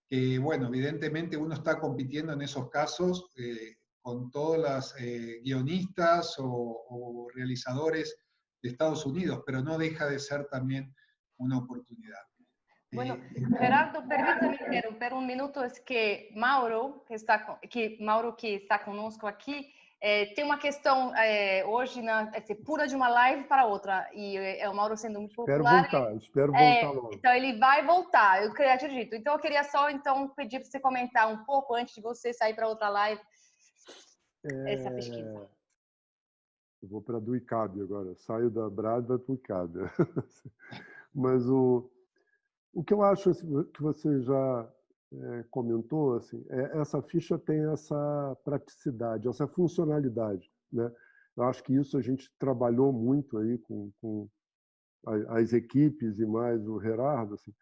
que, bueno, evidentemente uno está compitiendo en esos casos con todas las guionistas o realizadores de Estados Unidos, pero no deja de ser también una oportunidad. Bueno, Gerardo, permita-me interromper um minuto, es que Mauro, que está conosco aqui, tem uma questão hoje, pula de uma live para outra, e é o Mauro sendo muito popular. Espero voltar logo. Então, ele vai voltar, eu acredito. Então, eu queria só pedir para você comentar um pouco, antes de você sair para outra live, essa pesquisa. Eu vou para a do ICAB agora, saio da Brad e vou para o ICAB. Mas o que eu acho que você já comentou, assim, essa ficha tem essa praticidade, essa funcionalidade, né? Eu acho que isso a gente trabalhou muito aí com as equipes e mais o Gerardo, assim,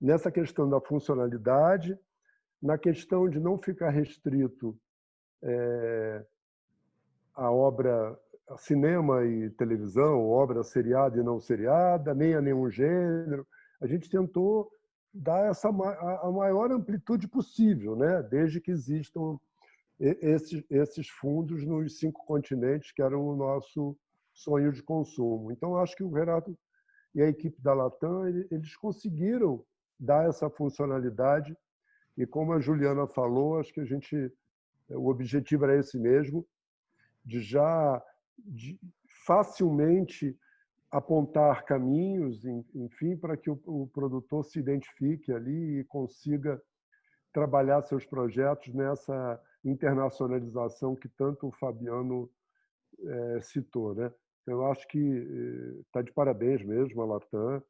nessa questão da funcionalidade, na questão de não ficar restrito a obra, a cinema e televisão, obra seriada e não seriada, nem a nenhum gênero. A gente tentou dar a maior amplitude possível, né? Desde que existam esses fundos nos 5 continentes, que eram o nosso sonho de consumo. Então, acho que o Renato e a equipe da Latam, eles conseguiram dar essa funcionalidade, e como a Juliana falou, acho que o objetivo era esse mesmo, de facilmente apontar caminhos, enfim, para que o produtor se identifique ali e consiga trabalhar seus projetos nessa internacionalização que tanto o Fabiano citou, né? Eu acho que está de parabéns mesmo a Latam,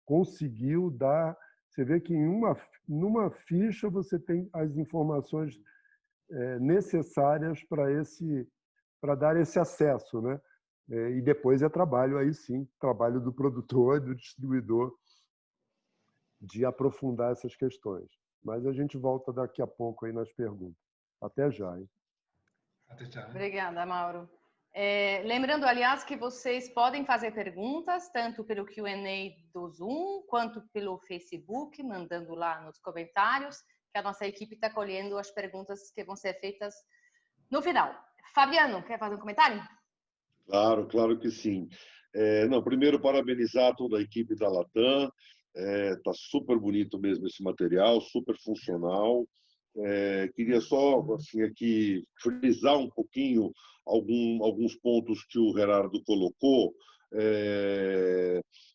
conseguiu dar. Você vê que numa ficha você tem as informações necessárias para dar esse acesso, né? E depois é trabalho, aí sim, trabalho do produtor e do distribuidor de aprofundar essas questões. Mas a gente volta daqui a pouco aí nas perguntas. Até já, hein? Até já. Obrigada, Mauro. Lembrando, aliás, que vocês podem fazer perguntas, tanto pelo Q&A do Zoom, quanto pelo Facebook, mandando lá nos comentários, que a nossa equipe está colhendo as perguntas que vão ser feitas no final. Fabiano, quer fazer um comentário? Claro que sim. Primeiro, parabenizar toda a equipe da Latam. Está super bonito mesmo esse material, super funcional. Queria só assim, aqui frisar um pouquinho alguns pontos que o Gerardo colocou.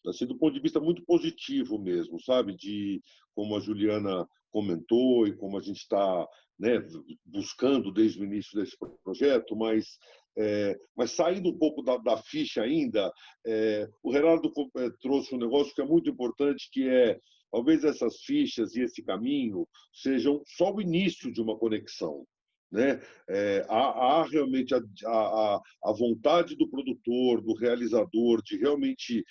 assim, do ponto de vista muito positivo mesmo, sabe? De como a Juliana comentou e como a gente está, né, buscando desde o início desse projeto, mas saindo um pouco da ficha ainda, o Gerardo trouxe um negócio que é muito importante, que é talvez essas fichas e esse caminho sejam só o início de uma conexão. Né? Há realmente a vontade do produtor, do realizador, de realmente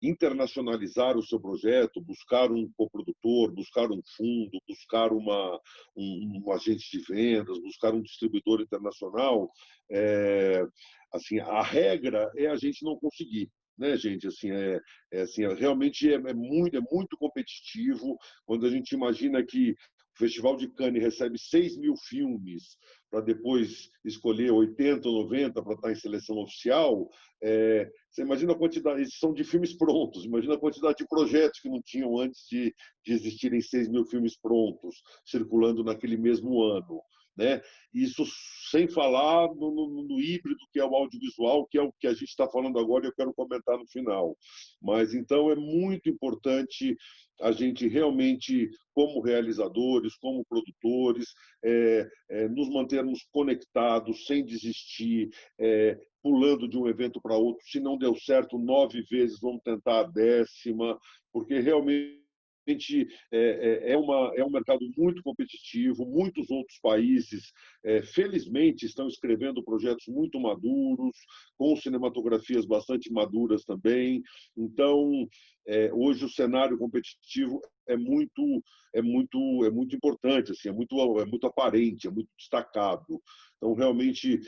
internacionalizar o seu projeto, buscar um coprodutor, buscar um fundo, buscar um agente de vendas, buscar um distribuidor internacional. Assim, a regra é a gente não conseguir. Né, gente? Assim, realmente é muito competitivo. Quando a gente imagina que o Festival de Cannes recebe 6.000 filmes para depois escolher 80 ou 90 para estar em seleção oficial. Você imagina a quantidade, esses são de filmes prontos, imagina a quantidade de projetos que não tinham antes de existirem 6.000 filmes prontos, circulando naquele mesmo ano. Né? Isso sem falar no híbrido, que é o audiovisual, que é o que a gente está falando agora e eu quero comentar no final. Mas, então, é muito importante a gente realmente, como realizadores, como produtores, nos mantermos conectados, sem desistir, pulando de um evento para outro. Se não deu certo 9 vezes, vamos tentar a 10ª, porque realmente é um mercado muito competitivo. Muitos outros países, felizmente, estão escrevendo projetos muito maduros, com cinematografias bastante maduras também. Então, hoje o cenário competitivo é muito importante, assim, é muito aparente, é muito destacado. Então, realmente,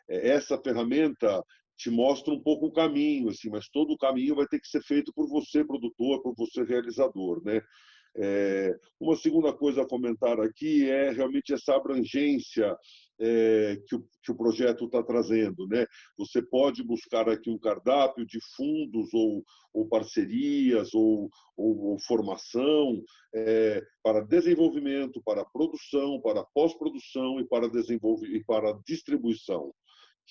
essa ferramenta te mostra um pouco o caminho, assim, mas todo o caminho vai ter que ser feito por você, produtor, por você, realizador, né? Uma segunda coisa a comentar aqui é realmente essa abrangência que o projeto está trazendo, né? Você pode buscar aqui um cardápio de fundos ou parcerias ou formação para desenvolvimento, para produção, para pós-produção e para distribuição,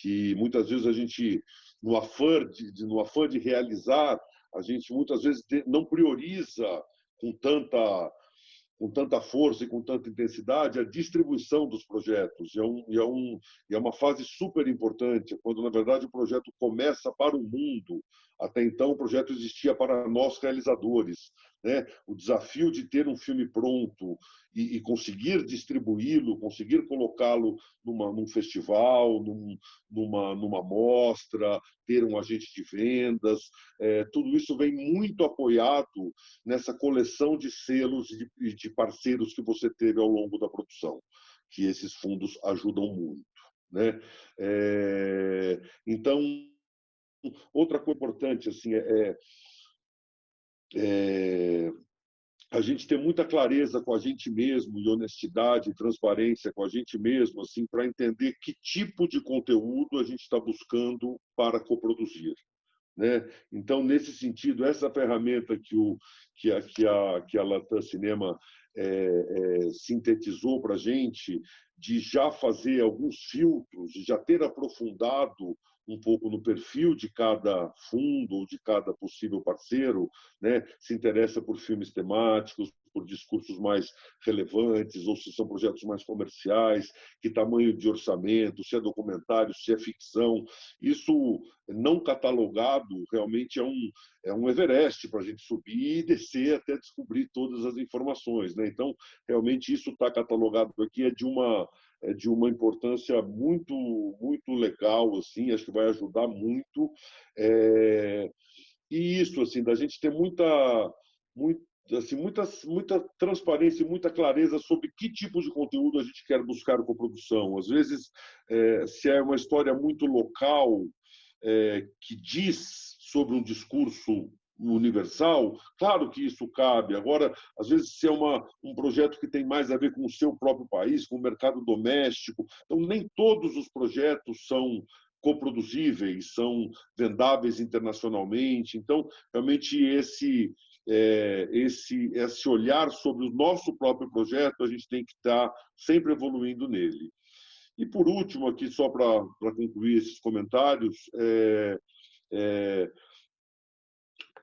que muitas vezes a gente, no afã de realizar, a gente muitas vezes não prioriza com tanta força e com tanta intensidade a distribuição dos projetos. É uma fase super importante, quando, na verdade, o projeto começa para o mundo. Até então, o projeto existia para nós, realizadores. Né? O desafio de ter um filme pronto e conseguir distribuí-lo, conseguir colocá-lo num festival, numa mostra, ter um agente de vendas, tudo isso vem muito apoiado nessa coleção de selos e de parceiros que você teve ao longo da produção, que esses fundos ajudam muito. Né? Então, outra coisa importante assim, a gente ter muita clareza com a gente mesmo, e honestidade e transparência com a gente mesmo, assim, para entender que tipo de conteúdo a gente está buscando para coproduzir. Né? Então, nesse sentido, essa ferramenta que a Latam Cinema sintetizou para a gente, de já fazer alguns filtros, de já ter aprofundado um pouco no perfil de cada fundo ou de cada possível parceiro, né? Se interessa por filmes temáticos, por discursos mais relevantes, ou se são projetos mais comerciais, que tamanho de orçamento, se é documentário, se é ficção. Isso não catalogado realmente é um Everest para a gente subir e descer até descobrir todas as informações. Né? Então, realmente, isso está catalogado aqui é de uma importância muito legal, assim, acho que vai ajudar muito. E isso, assim, da gente ter muita transparência e muita clareza sobre que tipo de conteúdo a gente quer buscar com a produção. Às vezes, se é uma história muito local, que diz sobre um discurso universal, claro que isso cabe. Agora, às vezes, se é um projeto que tem mais a ver com o seu próprio país, com o mercado doméstico, então nem todos os projetos são coproduzíveis, são vendáveis internacionalmente. Então, realmente, esse olhar sobre o nosso próprio projeto, a gente tem que estar sempre evoluindo nele. E, por último, aqui, só para concluir esses comentários,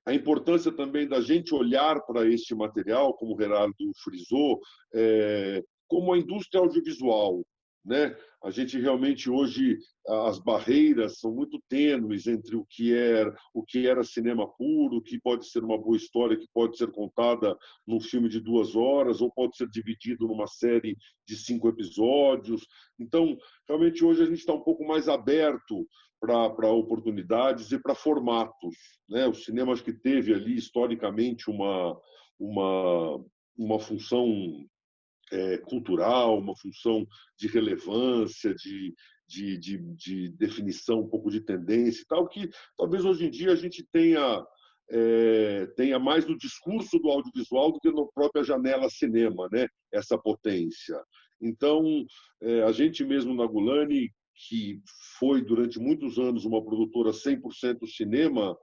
A importância também da gente olhar para este material, como o Gerardo frisou, como a indústria audiovisual, né? A gente realmente hoje, as barreiras são muito tênues entre o que era cinema puro, o que pode ser uma boa história, que pode ser contada num filme de 2 horas, ou pode ser dividido numa série de 5 episódios. Então, realmente hoje a gente está um pouco mais aberto para oportunidades e para formatos, né? O cinema acho que teve ali historicamente uma função cultural, uma função de relevância, de definição um pouco de tendência e tal, que talvez hoje em dia a gente tenha mais no discurso do audiovisual do que na própria janela cinema, né? Essa potência. Então, a gente mesmo na Gulani, que foi durante muitos anos uma produtora 100% cinema,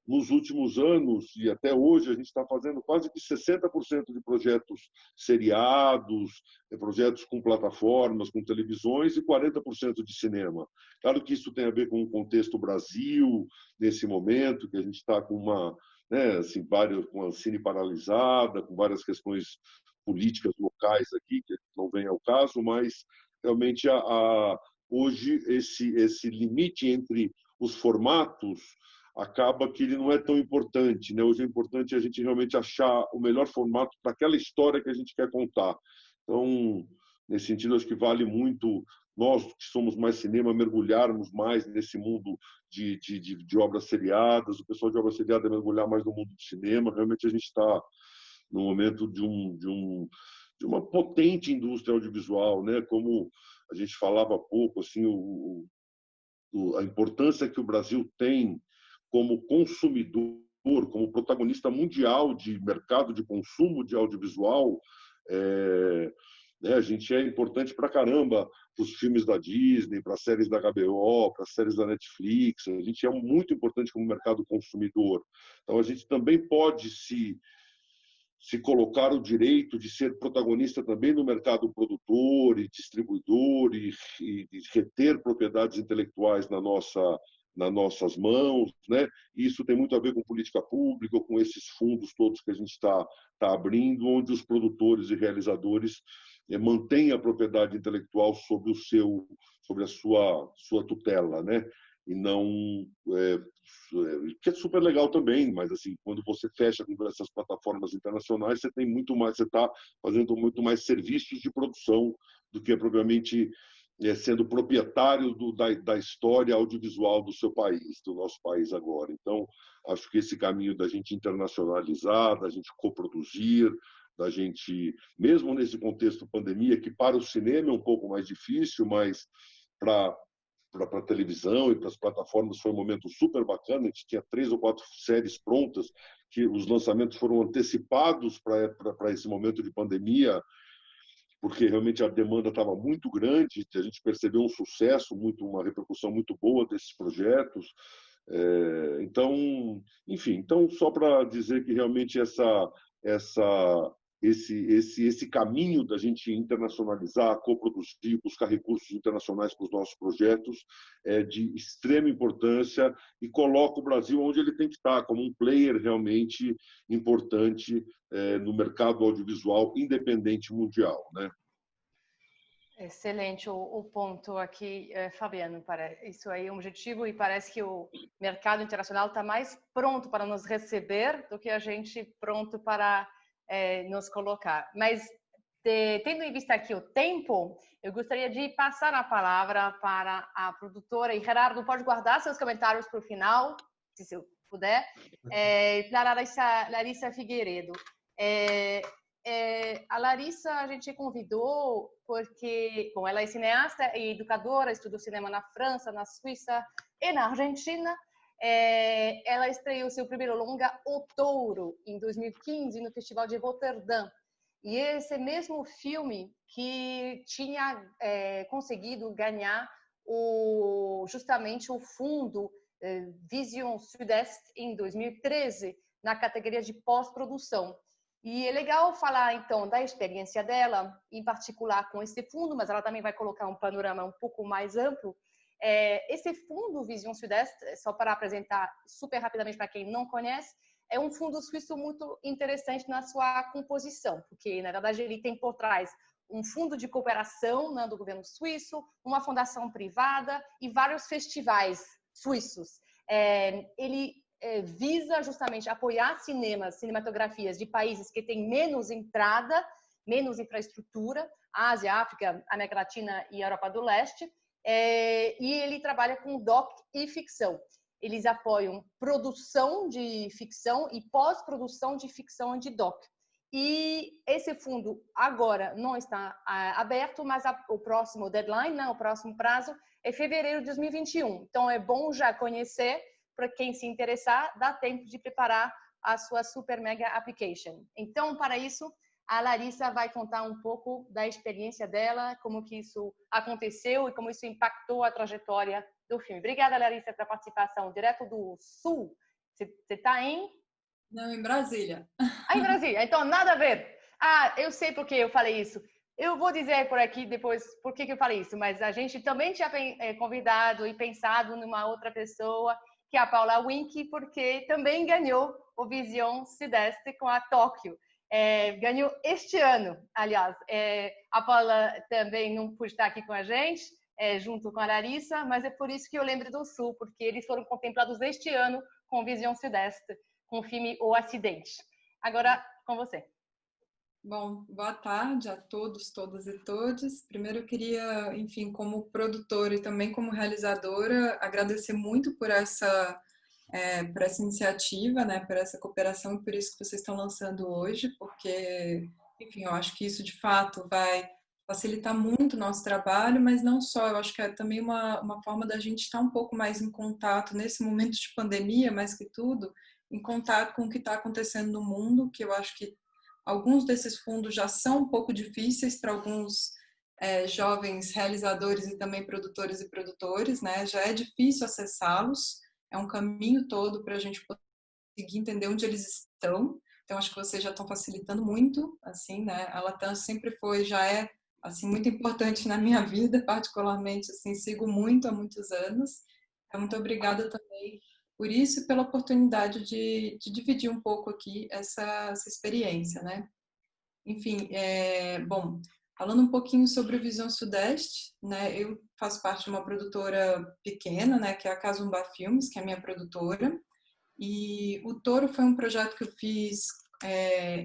nos últimos anos e até hoje a gente está fazendo quase que 60% de projetos seriados, projetos com plataformas, com televisões e 40% de cinema. Claro que isso tem a ver com o contexto Brasil nesse momento, que a gente está com uma, né, assim, com a cine paralisada, com várias questões políticas locais aqui que não vem ao caso, mas realmente hoje esse limite entre os formatos acaba que ele não é tão importante, né? Hoje é importante a gente realmente achar o melhor formato para aquela história que a gente quer contar. Então, nesse sentido, acho que vale muito nós que somos mais cinema mergulharmos mais nesse mundo de obras seriadas, o pessoal de obras seriadas mergulhar mais no mundo do cinema. Realmente a gente está no momento de uma potente indústria audiovisual, né? Como a gente falava há pouco, assim, a importância que o Brasil tem como consumidor, como protagonista mundial de mercado de consumo de audiovisual, né? A gente é importante para caramba para os filmes da Disney, para as séries da HBO, para as séries da Netflix. A gente é muito importante como mercado consumidor. Então, a gente também pode se colocar o direito de ser protagonista também no mercado produtor e distribuidor e reter propriedades intelectuais nas nossas mãos, né? Isso tem muito a ver com política pública, com esses fundos todos que a gente está abrindo, onde os produtores e realizadores mantêm a propriedade intelectual sobre a sua tutela, né? E não que é super legal também, mas assim, quando você fecha com essas plataformas internacionais, você tem muito mais, você está fazendo muito mais serviços de produção do que propriamente sendo proprietário da história audiovisual do seu país, do nosso país agora. Então, acho que esse caminho da gente internacionalizar, da gente coproduzir, da gente, mesmo nesse contexto pandemia, que para o cinema é um pouco mais difícil, mas para a televisão e para as plataformas foi um momento super bacana. A gente tinha 3 ou 4 séries prontas, que os lançamentos foram antecipados para esse momento de pandemia, porque realmente a demanda estava muito grande, a gente percebeu um sucesso, uma repercussão muito boa desses projetos. Então, enfim, então só para dizer que realmente esse caminho da gente internacionalizar, coproduzir, buscar recursos internacionais para os nossos projetos é de extrema importância e coloca o Brasil onde ele tem que estar, como um player realmente importante no mercado audiovisual independente mundial, né? Excelente o ponto aqui, Fabiano. Isso aí é um objetivo e parece que o mercado internacional está mais pronto para nos receber do que a gente pronto para nos colocar. Mas, tendo em vista aqui o tempo, eu gostaria de passar a palavra para a produtora. E, Gerardo, pode guardar seus comentários para o final, se eu puder, para a Larissa Figueiredo. A Larissa a gente convidou porque, bom, ela é cineasta e educadora, estudou cinema na França, na Suíça e na Argentina. Ela estreou seu primeiro longa, O Touro, em 2015, no Festival de Roterdã. E esse mesmo filme que tinha conseguido ganhar justamente o fundo Vision Sud-Est em 2013, na categoria de pós-produção. E é legal falar, então, da experiência dela, em particular com esse fundo, mas ela também vai colocar um panorama um pouco mais amplo. Esse fundo Vision Sudeste, só para apresentar super rapidamente para quem não conhece, é um fundo suíço muito interessante na sua composição, porque, na verdade, ele tem por trás um fundo de cooperação, né, do governo suíço, uma fundação privada e vários festivais suíços. Ele visa justamente apoiar cinematografias de países que têm menos entrada, menos infraestrutura, Ásia, África, América Latina e Europa do Leste, e ele trabalha com doc e ficção. Eles apoiam produção de ficção e pós-produção de ficção de doc. E esse fundo agora não está aberto, mas o próximo deadline, né, o próximo prazo, é fevereiro de 2021. Então, é bom já conhecer, para quem se interessar, dá tempo de preparar a sua Super Mega Application. Então, para isso, a Larissa vai contar um pouco da experiência dela, como que isso aconteceu e como isso impactou a trajetória do filme. Obrigada, Larissa, pela participação. Direto do Sul. Você está em... Não, em Brasília. Em Brasília. Então, nada a ver. Eu sei por que eu falei isso. Eu vou dizer por aqui depois por que eu falei isso, mas a gente também tinha convidado e pensado numa outra pessoa, que é a Paula Wink, porque também ganhou o Vision Sudeste com a Tóquio. Ganhou este ano, aliás. A Paula também não pôde estar aqui com a gente, junto com a Larissa, mas é por isso que eu lembro do Sul, porque eles foram contemplados este ano com o Vision Sudeste, com o filme O Acidente. Agora, com você. Bom, boa tarde a todos, todas e todos. Primeiro eu queria, enfim, como produtora e também como realizadora, agradecer muito por essa iniciativa, né, por essa cooperação e por isso que vocês estão lançando hoje, porque, enfim, eu acho que isso de fato vai facilitar muito o nosso trabalho, mas não só, eu acho que é também uma forma da gente estar um pouco mais em contato nesse momento de pandemia, mais que tudo, em contato com o que está acontecendo no mundo, que eu acho que alguns desses fundos já são um pouco difíceis para alguns jovens realizadores e também produtores e produtores, né? Já é difícil acessá-los, é um caminho todo para a gente conseguir entender onde eles estão. Então, acho que vocês já estão facilitando muito, assim, né? A Latam sempre já é, assim, muito importante na minha vida, particularmente, assim, sigo muito há muitos anos. Então, muito obrigada também por isso e pela oportunidade de dividir um pouco aqui essa experiência, né? Enfim, bom, falando um pouquinho sobre o Vision Sudeste, né? Eu faço parte de uma produtora pequena, né? Que é a Casumba Filmes, que é a minha produtora. E o Toro foi um projeto que eu fiz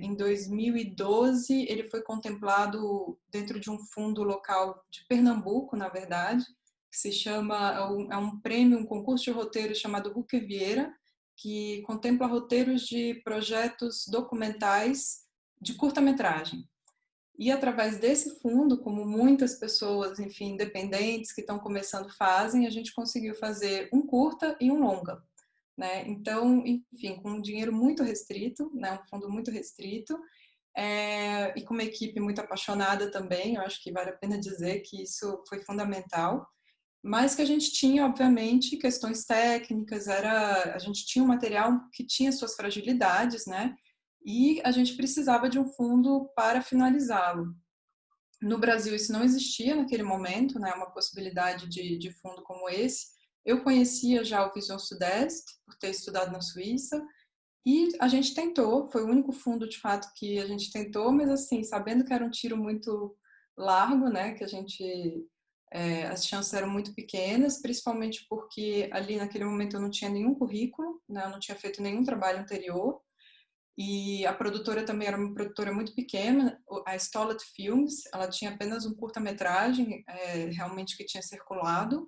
em 2012. Ele foi contemplado dentro de um fundo local de Pernambuco, na verdade, que se chama, é um prêmio, um concurso de roteiro chamado Huque Vieira, que contempla roteiros de projetos documentais de curta-metragem. E através desse fundo, como muitas pessoas, enfim, independentes que estão começando fazem, a gente conseguiu fazer um curta e um longa, né? Então, enfim, com um dinheiro muito restrito, né? Um fundo muito restrito, e com uma equipe muito apaixonada também. Eu acho que vale a pena dizer que isso foi fundamental. Mas que a gente tinha, obviamente, questões técnicas, a gente tinha um material que tinha suas fragilidades, né? E a gente precisava de um fundo para finalizá-lo. No Brasil isso não existia naquele momento, né? Uma possibilidade de fundo como esse. Eu conhecia já o Vision Sudeste, por ter estudado na Suíça, e a gente tentou, foi o único fundo de fato que a gente tentou, mas assim, sabendo que era um tiro muito largo, né? Que as chances eram muito pequenas, principalmente porque ali naquele momento eu não tinha nenhum currículo, né? Eu não tinha feito nenhum trabalho anterior, e a produtora também era uma produtora muito pequena, a Stolet Films, ela tinha apenas um curta-metragem realmente que tinha circulado.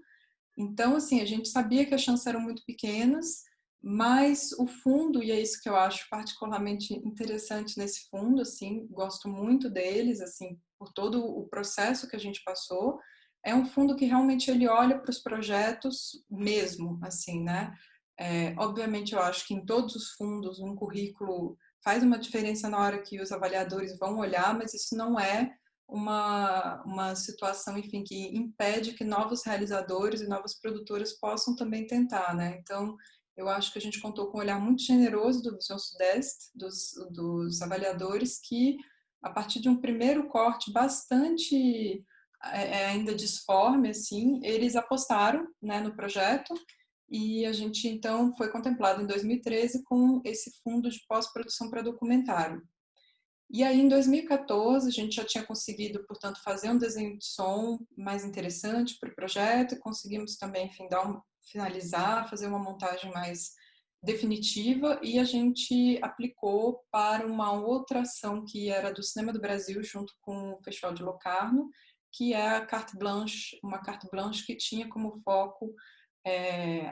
Então, assim, a gente sabia que as chances eram muito pequenas, mas o fundo, e é isso que eu acho particularmente interessante nesse fundo, assim, gosto muito deles, assim, por todo o processo que a gente passou, é um fundo que realmente ele olha para os projetos mesmo, assim, né? Obviamente, eu acho que em todos os fundos um currículo faz uma diferença na hora que os avaliadores vão olhar, mas isso não é uma situação, enfim, que impede que novos realizadores e novas produtoras possam também tentar, né? Então, eu acho que a gente contou com um olhar muito generoso do Vision Sudeste, dos avaliadores, que a partir de um primeiro corte bastante ainda disforme, assim, eles apostaram, né, no projeto e a gente, então, foi contemplado em 2013 com esse fundo de pós-produção para documentário. E aí, em 2014, a gente já tinha conseguido, portanto, fazer um desenho de som mais interessante para o projeto e conseguimos também, enfim, finalizar, fazer uma montagem mais definitiva e a gente aplicou para uma outra ação que era do Cinema do Brasil junto com o Festival de Locarno, que é a carte blanche, uma carte blanche que tinha como foco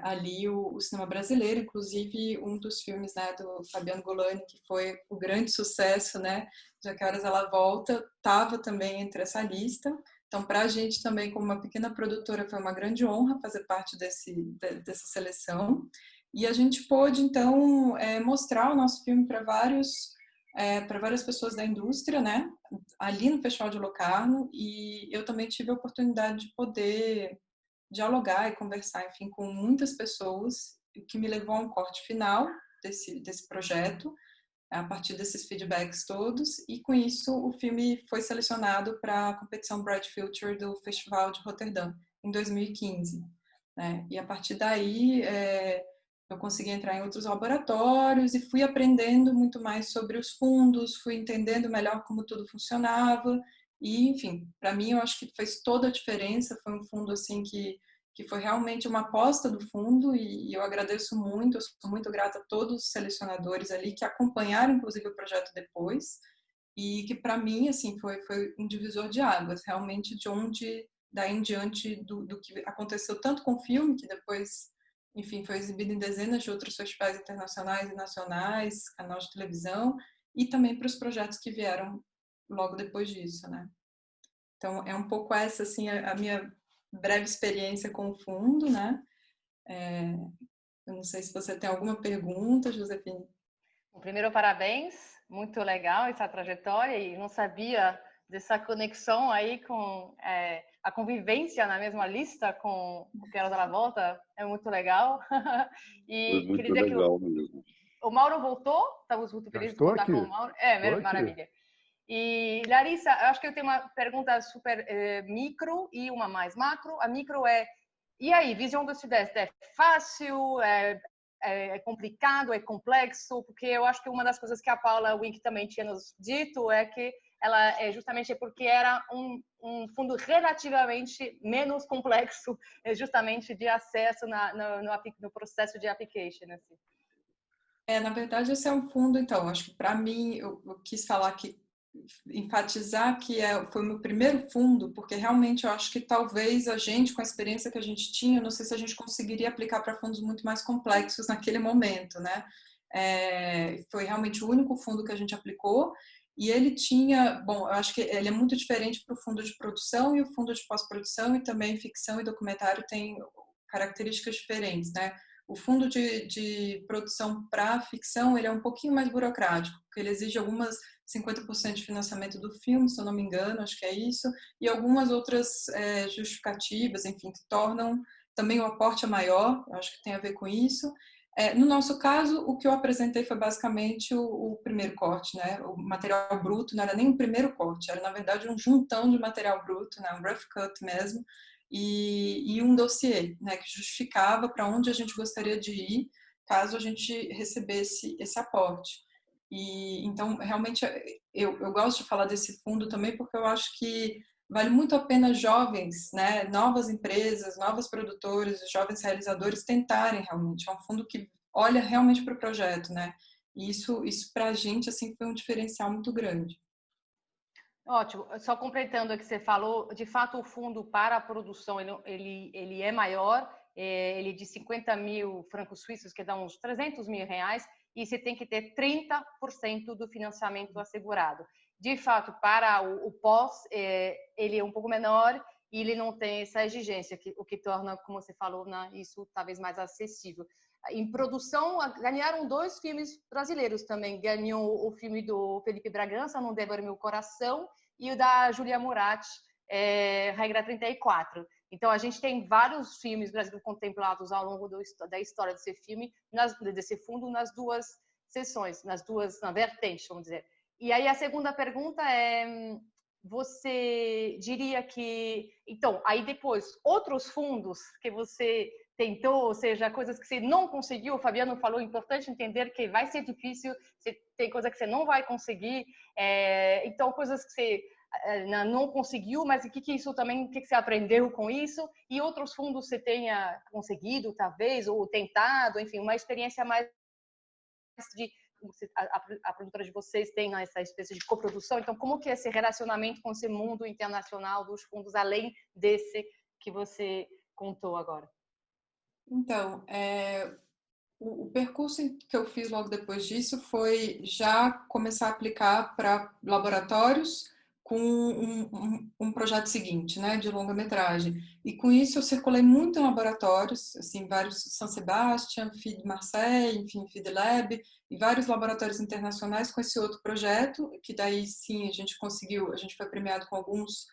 ali o cinema brasileiro, inclusive um dos filmes, né, do Fabiano Golani, que foi o grande sucesso, né, de A Que Horas Ela Volta, estava também entre essa lista. Então, para a gente também, como uma pequena produtora, foi uma grande honra fazer parte dessa seleção. E a gente pôde, então, mostrar o nosso filme para várias pessoas da indústria, né, ali no Festival de Locarno, e eu também tive a oportunidade de poder dialogar e conversar, enfim, com muitas pessoas, o que me levou a um corte final desse projeto, a partir desses feedbacks todos, e com isso o filme foi selecionado para a competição Bright Future do Festival de Roterdã, em 2015. Né? E a partir daí eu consegui entrar em outros laboratórios e fui aprendendo muito mais sobre os fundos, fui entendendo melhor como tudo funcionava, e, enfim, para mim eu acho que fez toda a diferença, foi um fundo assim que foi realmente uma aposta do fundo e eu agradeço muito, eu sou muito grata a todos os selecionadores ali que acompanharam inclusive o projeto depois e que para mim assim foi um divisor de águas, realmente daí em diante do que aconteceu tanto com o filme, que depois, enfim, foi exibido em dezenas de outros festivais internacionais e nacionais, canais de televisão, e também para os projetos que vieram logo depois disso, né? Então, é um pouco essa, assim, a minha breve experiência com o fundo, né? Eu não sei se você tem alguma pergunta, Josefine. Primeiro, parabéns, muito legal essa trajetória e não sabia dessa conexão aí com a convivência na mesma lista com o Que Horas Ela Volta, é muito legal. E foi muito legal mesmo. O Mauro voltou, estamos muito felizes de voltar com o Mauro. Maravilha. E, Larissa, eu acho que eu tenho uma pergunta super micro e uma mais macro. A micro e aí, Visão do Sudeste é fácil, é complicado, é complexo? Porque eu acho que uma das coisas que a Paula Wink também tinha nos dito é que ela justamente porque era um fundo relativamente menos complexo, justamente de acesso no processo de application. Assim. Na verdade, esse é um fundo, então, acho que para mim, eu quis enfatizar que foi o meu primeiro fundo, porque realmente eu acho que talvez a gente, com a experiência que a gente tinha, não sei se a gente conseguiria aplicar para fundos muito mais complexos naquele momento, né? Foi realmente o único fundo que a gente aplicou e ele tinha, bom, eu acho que ele é muito diferente para o fundo de produção e o fundo de pós-produção e também ficção e documentário tem características diferentes, né? O fundo de produção para ficção, ele é um pouquinho mais burocrático, porque ele exige algumas 50% de financiamento do filme, se eu não me engano, acho que é isso, e algumas outras justificativas, enfim, que tornam também o aporte maior, acho que tem a ver com isso. No nosso caso, o que eu apresentei foi basicamente o primeiro corte, né? O material bruto não era nem o primeiro corte, era na verdade um juntão de material bruto, né? Um rough cut mesmo, e um dossiê, né? Que justificava para onde a gente gostaria de ir caso a gente recebesse esse aporte. E então, realmente, eu gosto de falar desse fundo também porque eu acho que vale muito a pena jovens, né, novas empresas, novos produtores, jovens realizadores tentarem realmente. É um fundo que olha realmente para o projeto, né? E isso para a gente assim foi um diferencial muito grande. Ótimo. Só completando o que você falou, de fato o fundo para a produção ele é maior, ele é de 50 mil francos suíços, que dá uns 300 mil reais, e você tem que ter 30% do financiamento assegurado. De fato, para o pós, ele é um pouco menor e ele não tem essa exigência, o que torna, como você falou, isso talvez mais acessível. Em produção, ganharam 2 filmes brasileiros também. Ganhou o filme do Felipe Bragança, Não Deva Meu Coração, e o da Júlia Murat, Regra 34. Então, a gente tem vários filmes brasileiros contemplados ao longo da história desse fundo nas duas sessões, na vertentes, vamos dizer. E aí, a segunda pergunta é, você diria que, então, aí depois, outros fundos que você tentou, ou seja, coisas que você não conseguiu, o Fabiano falou, é importante entender que vai ser difícil, tem coisa que você não vai conseguir, então, coisas que você não conseguiu, mas o que isso também, o que você aprendeu com isso, e outros fundos você tenha conseguido, talvez, ou tentado, enfim, uma experiência mais de a produtora de vocês tem essa espécie de coprodução, então como que é esse relacionamento com esse mundo internacional dos fundos, além desse que você contou agora? Então, o percurso que eu fiz logo depois disso foi já começar a aplicar para laboratórios com um projeto seguinte, né, de longa-metragem. E com isso eu circulei muito em laboratórios, assim, vários San Sebastian, FID Marseille, enfim, FID Lab, e vários laboratórios internacionais com esse outro projeto, que daí sim a gente conseguiu, a gente foi premiado com alguns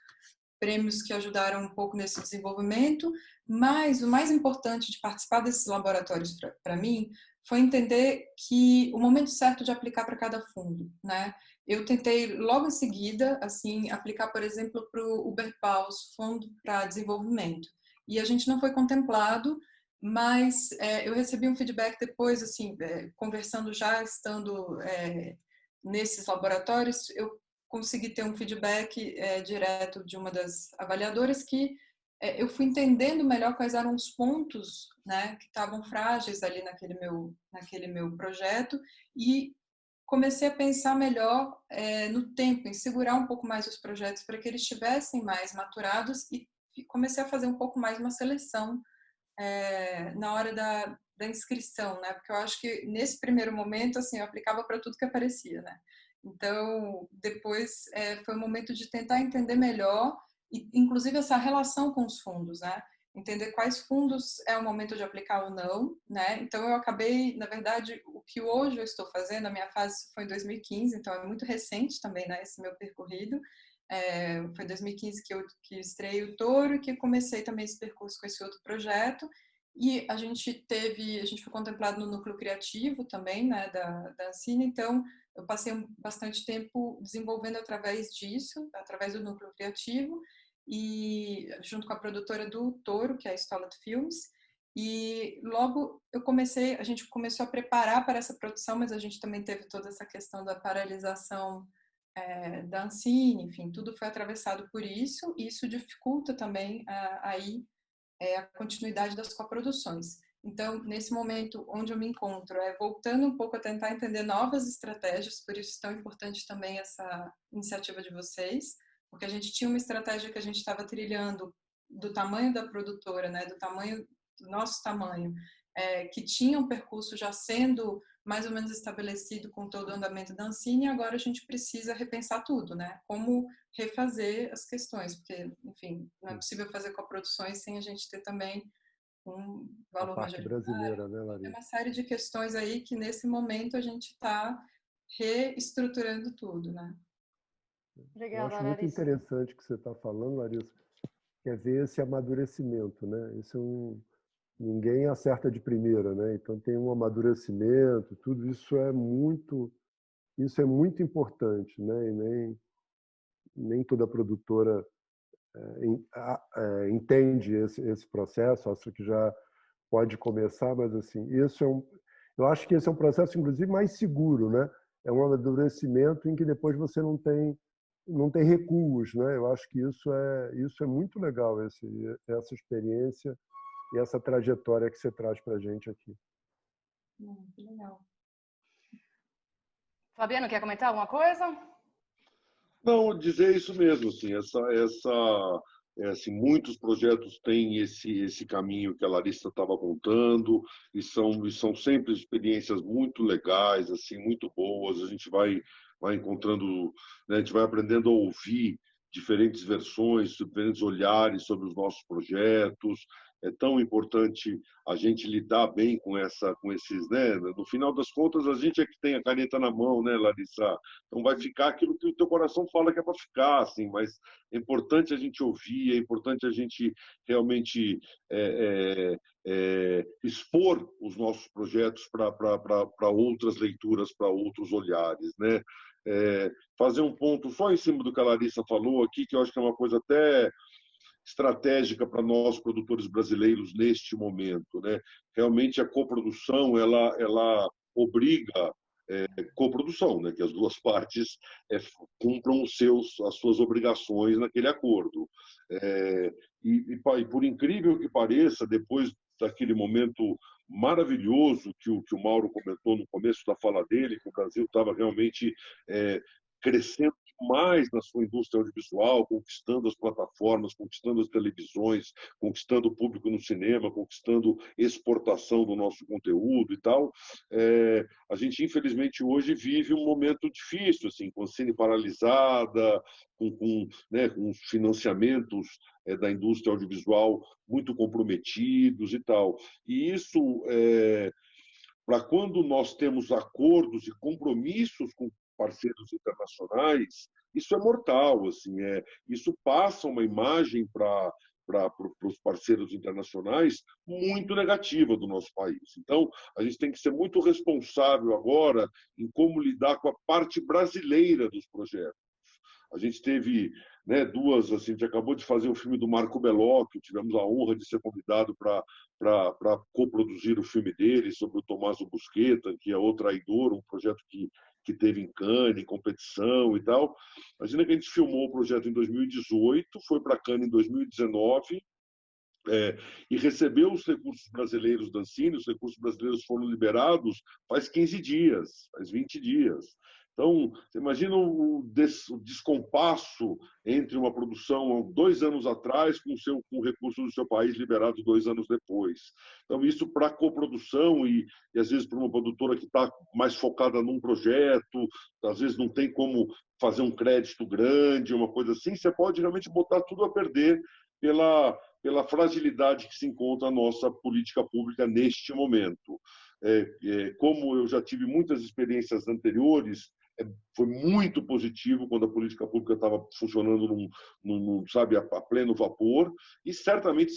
prêmios que ajudaram um pouco nesse desenvolvimento, mas o mais importante de participar desses laboratórios para mim foi entender que o momento certo de aplicar para cada fundo, né? Eu tentei logo em seguida, assim, aplicar, por exemplo, para o Hubert Paus, Fundo para Desenvolvimento, e a gente não foi contemplado, mas eu recebi um feedback depois, assim, conversando já, estando nesses laboratórios, eu consegui ter um feedback direto de uma das avaliadoras que eu fui entendendo melhor quais eram os pontos, né, que estavam frágeis ali naquele meu projeto e comecei a pensar melhor no tempo, em segurar um pouco mais os projetos para que eles estivessem mais maturados e comecei a fazer um pouco mais uma seleção na hora da inscrição, né? Porque eu acho que nesse primeiro momento, assim, eu aplicava para tudo que aparecia, né? Então, depois foi o momento de tentar entender melhor, e, inclusive essa relação com os fundos, né? Entender quais fundos é o momento de aplicar ou não, né? Então, eu acabei, na verdade, o que hoje eu estou fazendo, a minha fase foi em 2015, então é muito recente também, né? Esse meu percorrido. Foi em 2015 que eu estreiei o Toro e que comecei também esse percurso com esse outro projeto. E a gente foi contemplado no núcleo criativo também, né, da Ancine, então eu passei bastante tempo desenvolvendo através disso, através do núcleo criativo, e junto com a produtora do Toro, que é a Stolet Films, e logo a gente começou a preparar para essa produção, mas a gente também teve toda essa questão da paralisação da Ancine, enfim, tudo foi atravessado por isso, e isso dificulta também aí a continuidade das coproduções. Então, nesse momento onde eu me encontro, voltando um pouco a tentar entender novas estratégias, por isso é tão importante também essa iniciativa de vocês, porque a gente tinha uma estratégia que a gente estava trilhando do tamanho da produtora, né, do nosso tamanho, que tinha um percurso já sendo mais ou menos estabelecido com todo o andamento da Ancine, e agora a gente precisa repensar tudo, né? Como refazer as questões, porque, enfim, não é possível fazer coproduções sem a gente ter também um valor a parte brasileira, né, Larissa? É uma série de questões aí que, nesse momento, a gente está reestruturando tudo, né? Obrigada, Eu acho muito Larissa. interessante o que você está falando, Larissa, quer ver esse amadurecimento, né? Ninguém acerta de primeira, né? Então tem um amadurecimento, tudo isso é muito importante, né? E nem toda produtora entende esse processo, acho que já pode começar, mas assim, eu acho que esse é um processo inclusive mais seguro, né? É um amadurecimento em que depois você não tem recuos, né? Eu acho que isso é muito legal, essa experiência e essa trajetória que você traz para a gente aqui. Que legal. Fabiano, quer comentar alguma coisa? Não, dizer isso mesmo, assim, assim, muitos projetos têm esse caminho que a Larissa estava apontando e são sempre experiências muito legais, assim, muito boas. A gente vai encontrando, né, a gente vai aprendendo a ouvir diferentes versões, diferentes olhares sobre os nossos projetos é tão importante a gente lidar bem com esses, né? No final das contas, a gente é que tem a caneta na mão, né, Larissa? Então vai ficar aquilo que o teu coração fala que é para ficar, assim, mas é importante a gente ouvir, é importante a gente realmente expor os nossos projetos para outras leituras, para outros olhares, né? Fazer um ponto só em cima do que a Larissa falou aqui, que eu acho que é uma coisa até estratégica para nós produtores brasileiros neste momento, né? Realmente a coprodução ela obriga coprodução, né? Que as duas partes cumpram as suas obrigações naquele acordo. E por incrível que pareça, depois daquele momento maravilhoso que o Mauro comentou no começo da fala dele, que o Brasil estava realmente crescendo mais na sua indústria audiovisual, conquistando as plataformas, conquistando as televisões, conquistando o público no cinema, conquistando exportação do nosso conteúdo e tal. A gente, infelizmente, hoje vive um momento difícil, assim, com a cine paralisada, com os financiamentos da indústria audiovisual muito comprometidos e tal. E isso, para quando nós temos acordos e compromissos com parceiros internacionais, isso é mortal, assim, isso passa uma imagem para os parceiros internacionais muito negativa do nosso país. Então, a gente tem que ser muito responsável agora em como lidar com a parte brasileira dos projetos. A gente teve duas, assim, a gente acabou de fazer o filme do Marco Bellocchio, tivemos a honra de ser convidado para coproduzir o filme dele sobre o Tommaso Busquetta, que é O Traidor, um projeto que teve em Cannes, em competição e tal. Imagina que a gente filmou o projeto em 2018, foi para Cannes em 2019, e recebeu os recursos brasileiros da Ancine. Os recursos brasileiros foram liberados faz 15 dias, faz 20 dias. Então, você imagina o descompasso entre uma produção 2 anos atrás com o recurso do seu país liberado 2 anos depois. Então, isso para a coprodução e às vezes para uma produtora que está mais focada num projeto, às vezes não tem como fazer um crédito grande, uma coisa assim, você pode realmente botar tudo a perder pela fragilidade que se encontra a nossa política pública neste momento. Como eu já tive muitas experiências anteriores, foi muito positivo quando a política pública estava funcionando sabe, a pleno vapor, e certamente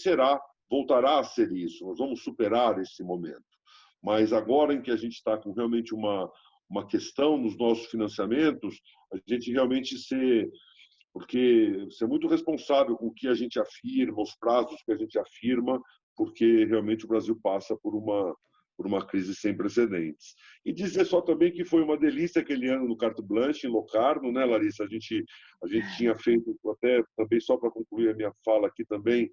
voltará a ser isso. Nós vamos superar esse momento. Mas agora em que a gente está com realmente uma questão nos nossos financiamentos, a gente realmente ser muito responsável com o que a gente afirma, os prazos que a gente afirma, porque realmente o Brasil passa por uma crise sem precedentes. E dizer só também que foi uma delícia aquele ano no Carte Blanche, em Locarno, né, Larissa? A gente tinha feito, até também só para concluir a minha fala aqui também,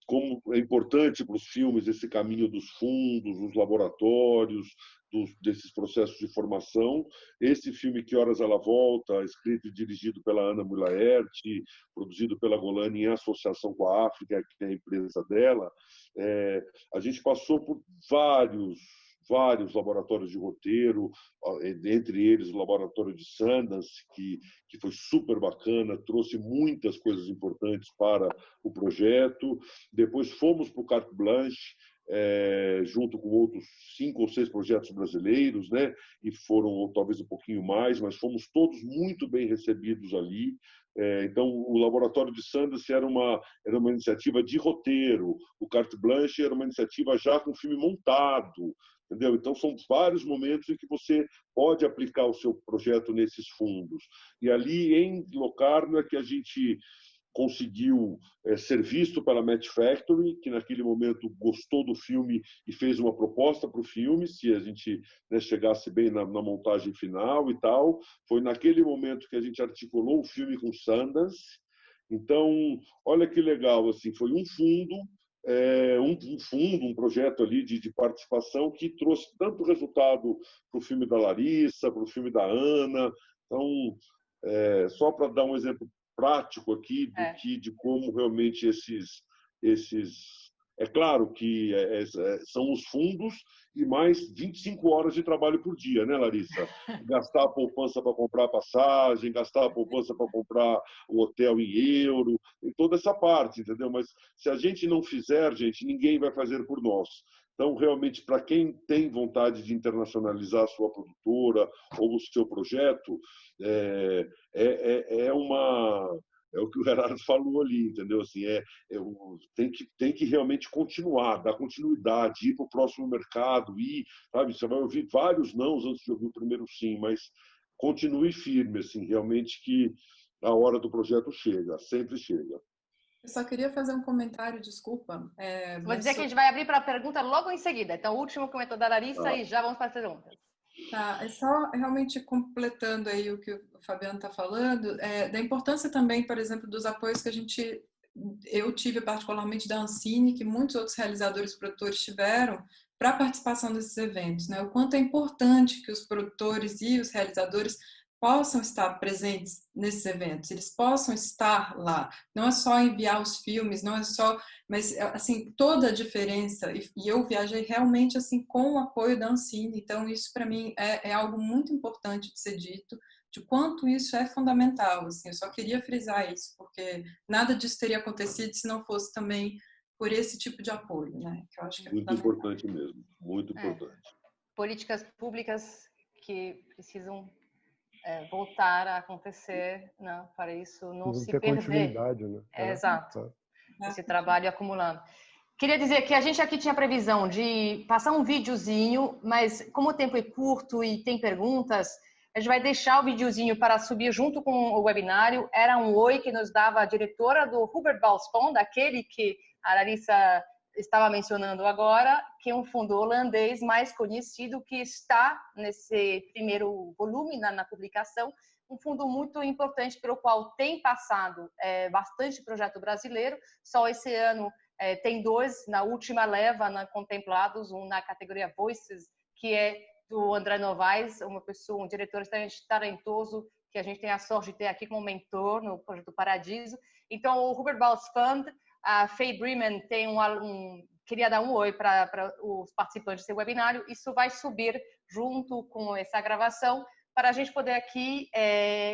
como é importante para os filmes esse caminho dos fundos, os laboratórios, desses processos de formação. Esse filme, Que Horas Ela Volta, escrito e dirigido pela Ana Mulaert, produzido pela Golani em associação com a África, que é a empresa dela, a gente passou por vários laboratórios de roteiro, entre eles o laboratório de Sundance, que foi super bacana, trouxe muitas coisas importantes para o projeto. Depois fomos para o Carte Blanche, junto com outros 5 ou 6 projetos brasileiros, né? E foram talvez um pouquinho mais, mas fomos todos muito bem recebidos ali. Então, o Laboratório de Sundance era uma iniciativa de roteiro, o Carte Blanche era uma iniciativa já com o filme montado, entendeu? Então, são vários momentos em que você pode aplicar o seu projeto nesses fundos. E ali, em Locarno, é que a gente conseguiu ser visto pela Match Factory, que naquele momento gostou do filme e fez uma proposta para o filme, se a gente chegasse bem na montagem final e tal. Foi naquele momento que a gente articulou o filme com Sundance. Então, olha que legal, assim, foi um fundo, um projeto ali de participação que trouxe tanto resultado para o filme da Larissa, para o filme da Ana. Então, só para dar um exemplo prático aqui de como realmente esses É claro que são os fundos e mais 25 horas de trabalho por dia, né, Larissa? Gastar a poupança para comprar passagem, gastar a poupança para comprar o hotel em euro, em toda essa parte, entendeu? Mas se a gente não fizer, gente, ninguém vai fazer por nós. Então, realmente, para quem tem vontade de internacionalizar a sua produtora ou o seu projeto, é o que o Gerardo falou ali, entendeu? Assim, tem que realmente continuar, dar continuidade, ir para o próximo mercado, sabe? Você vai ouvir vários nãos antes de ouvir o primeiro sim, mas continue firme, assim, realmente que a hora do projeto chega, sempre chega. Eu só queria fazer um comentário, desculpa. Vou dizer que a gente vai abrir para a pergunta logo em seguida. Então, o último comentário da Larissa e já vamos para as perguntas. Tá, é só realmente completando aí o que o Fabiano está falando, da importância também, por exemplo, dos apoios que eu tive particularmente da Ancine, que muitos outros realizadores e produtores tiveram para a participação desses eventos, né? O quanto é importante que os produtores e os realizadores possam estar presentes nesses eventos, eles possam estar lá. Não é só enviar os filmes, não é só, mas assim toda a diferença. E eu viajei realmente assim com o apoio da Ancine. Então isso para mim é algo muito importante de ser dito, de quanto isso é fundamental. Assim, eu só queria frisar isso porque nada disso teria acontecido se não fosse também por esse tipo de apoio, né? Que eu acho que é muito importante mesmo, muito importante. Políticas públicas que precisam voltar a acontecer, né, para isso não se perder. Continuidade, né? Exato. Esse trabalho acumulando. Queria dizer que a gente aqui tinha previsão de passar um videozinho, mas como o tempo é curto e tem perguntas, a gente vai deixar o videozinho para subir junto com o webinário. Era um oi que nos dava a diretora do Hubert Bals Fund, aquele que a Larissa estava mencionando agora, que é um fundo holandês mais conhecido, que está nesse primeiro volume na publicação, um fundo muito importante pelo qual tem passado bastante projeto brasileiro. Só esse ano tem 2 na última leva contemplados, um na categoria Voices, que é do André Novaes, um diretor extremamente talentoso, que a gente tem a sorte de ter aqui como mentor no Projeto Paradiso. Então, o Hubert Bals Fund, a Faye Bremen queria dar um oi para os participantes desse webinário. Isso vai subir junto com essa gravação para a gente poder aqui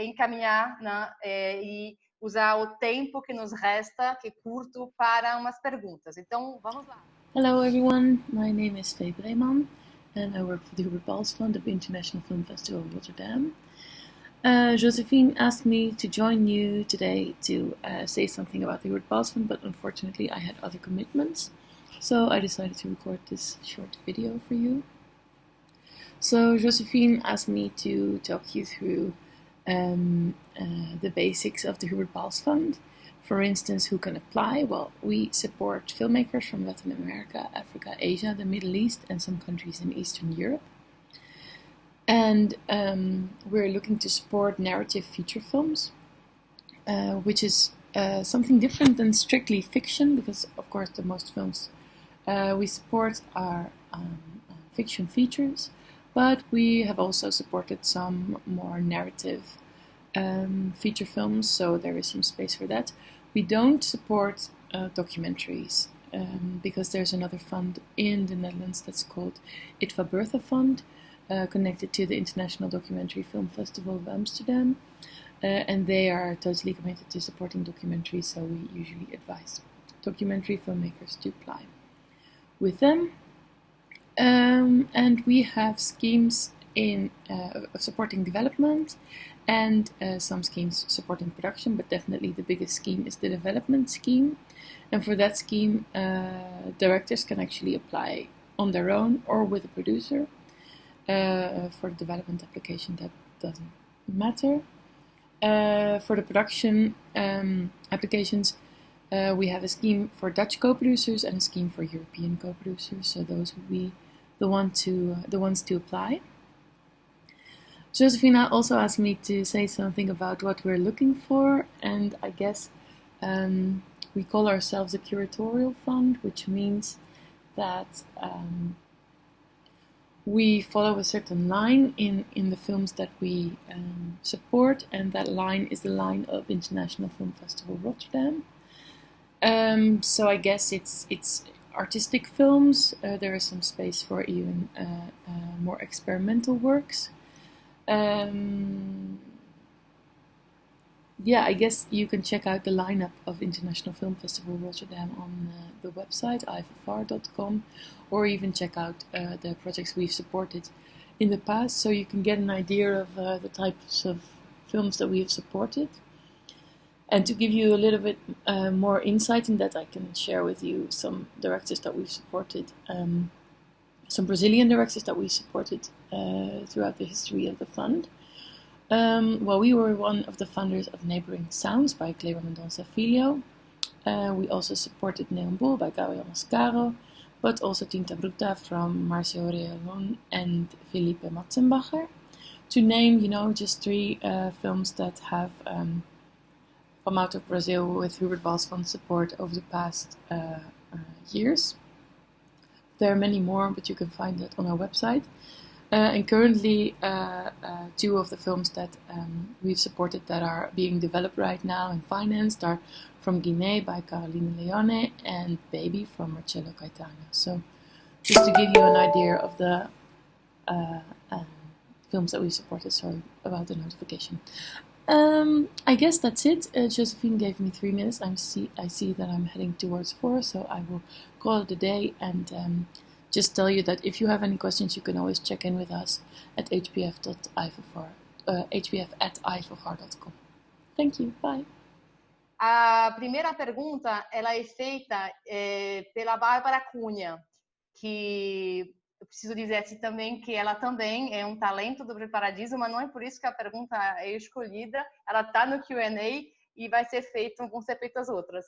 encaminhar, né, e usar o tempo que nos resta, que é curto, para umas perguntas. Então, vamos lá. Hello everyone, my name is Faye Bremen and I work for the Hubert Bals Fund of the International Film Festival of Rotterdam. Josephine asked me to join you today to say something about the Hubert Bals Fund, but unfortunately I had other commitments, so I decided to record this short video for you. So Josephine asked me to talk you through the basics of the Hubert Bals Fund. For instance, who can apply? Well, we support filmmakers from Latin America, Africa, Asia, the Middle East, and some countries in Eastern Europe. And we're looking to support narrative feature films, which is something different than strictly fiction, because of course the most films we support are fiction features, but we have also supported some more narrative feature films, so there is some space for that. We don't support documentaries, because there's another fund in the Netherlands that's called ITVA Bertha Fund, connected to the International Documentary Film Festival of Amsterdam, and they are totally committed to supporting documentaries, so we usually advise documentary filmmakers to apply with them. And we have schemes in supporting development and some schemes supporting production, but definitely the biggest scheme is the development scheme. And for that scheme, directors can actually apply on their own or with a producer. For the development application, that doesn't matter. For the production applications, we have a scheme for Dutch co-producers and a scheme for European co-producers, so those would be the ones to apply. Josefina also asked me to say something about what we're looking for, and I guess we call ourselves a curatorial fund, which means that we follow a certain line in the films that we support, and that line is the line of International Film Festival Rotterdam. So I guess it's artistic films. There is some space for even more experimental works. Yeah, I guess you can check out the lineup of International Film Festival Rotterdam on the website ifofr.com, or even check out the projects we've supported in the past, so you can get an idea of the types of films that we have supported. And to give you a little bit more insight in that, I can share with you some directors that we've supported, some Brazilian directors that we supported throughout the history of the fund. Well, we were one of the funders of Neighboring Sounds by Kleber Mendonça Filho. We also supported Neon Bull by Gabriel Mascaro, but also Tinta Bruta from Marcio Reolón and Felipe Matzenbacher, to name, just 3 films that have come out of Brazil with Hubert Balsfond support over the past years. There are many more, but you can find that on our website. And currently, 2 of the films that we've supported that are being developed right now and financed are From Guinea by Caroline Leone and Baby from Marcello Caetano. So just to give you an idea of the films that we supported, sorry about the notification. I guess that's it. Josephine gave me 3 minutes. I see that I'm heading towards 4, so I will call it a day and just tell you that if you have any questions, you can always check in with us at hpf@ifofr.com. Thank you. Bye. A primeira pergunta, ela é feita pela Bárbara Cunha, que eu preciso dizer assim também que ela também é um talento do Preparadismo, mas não é por isso que a pergunta é escolhida. Ela está no Q&A e vão ser feitas outras.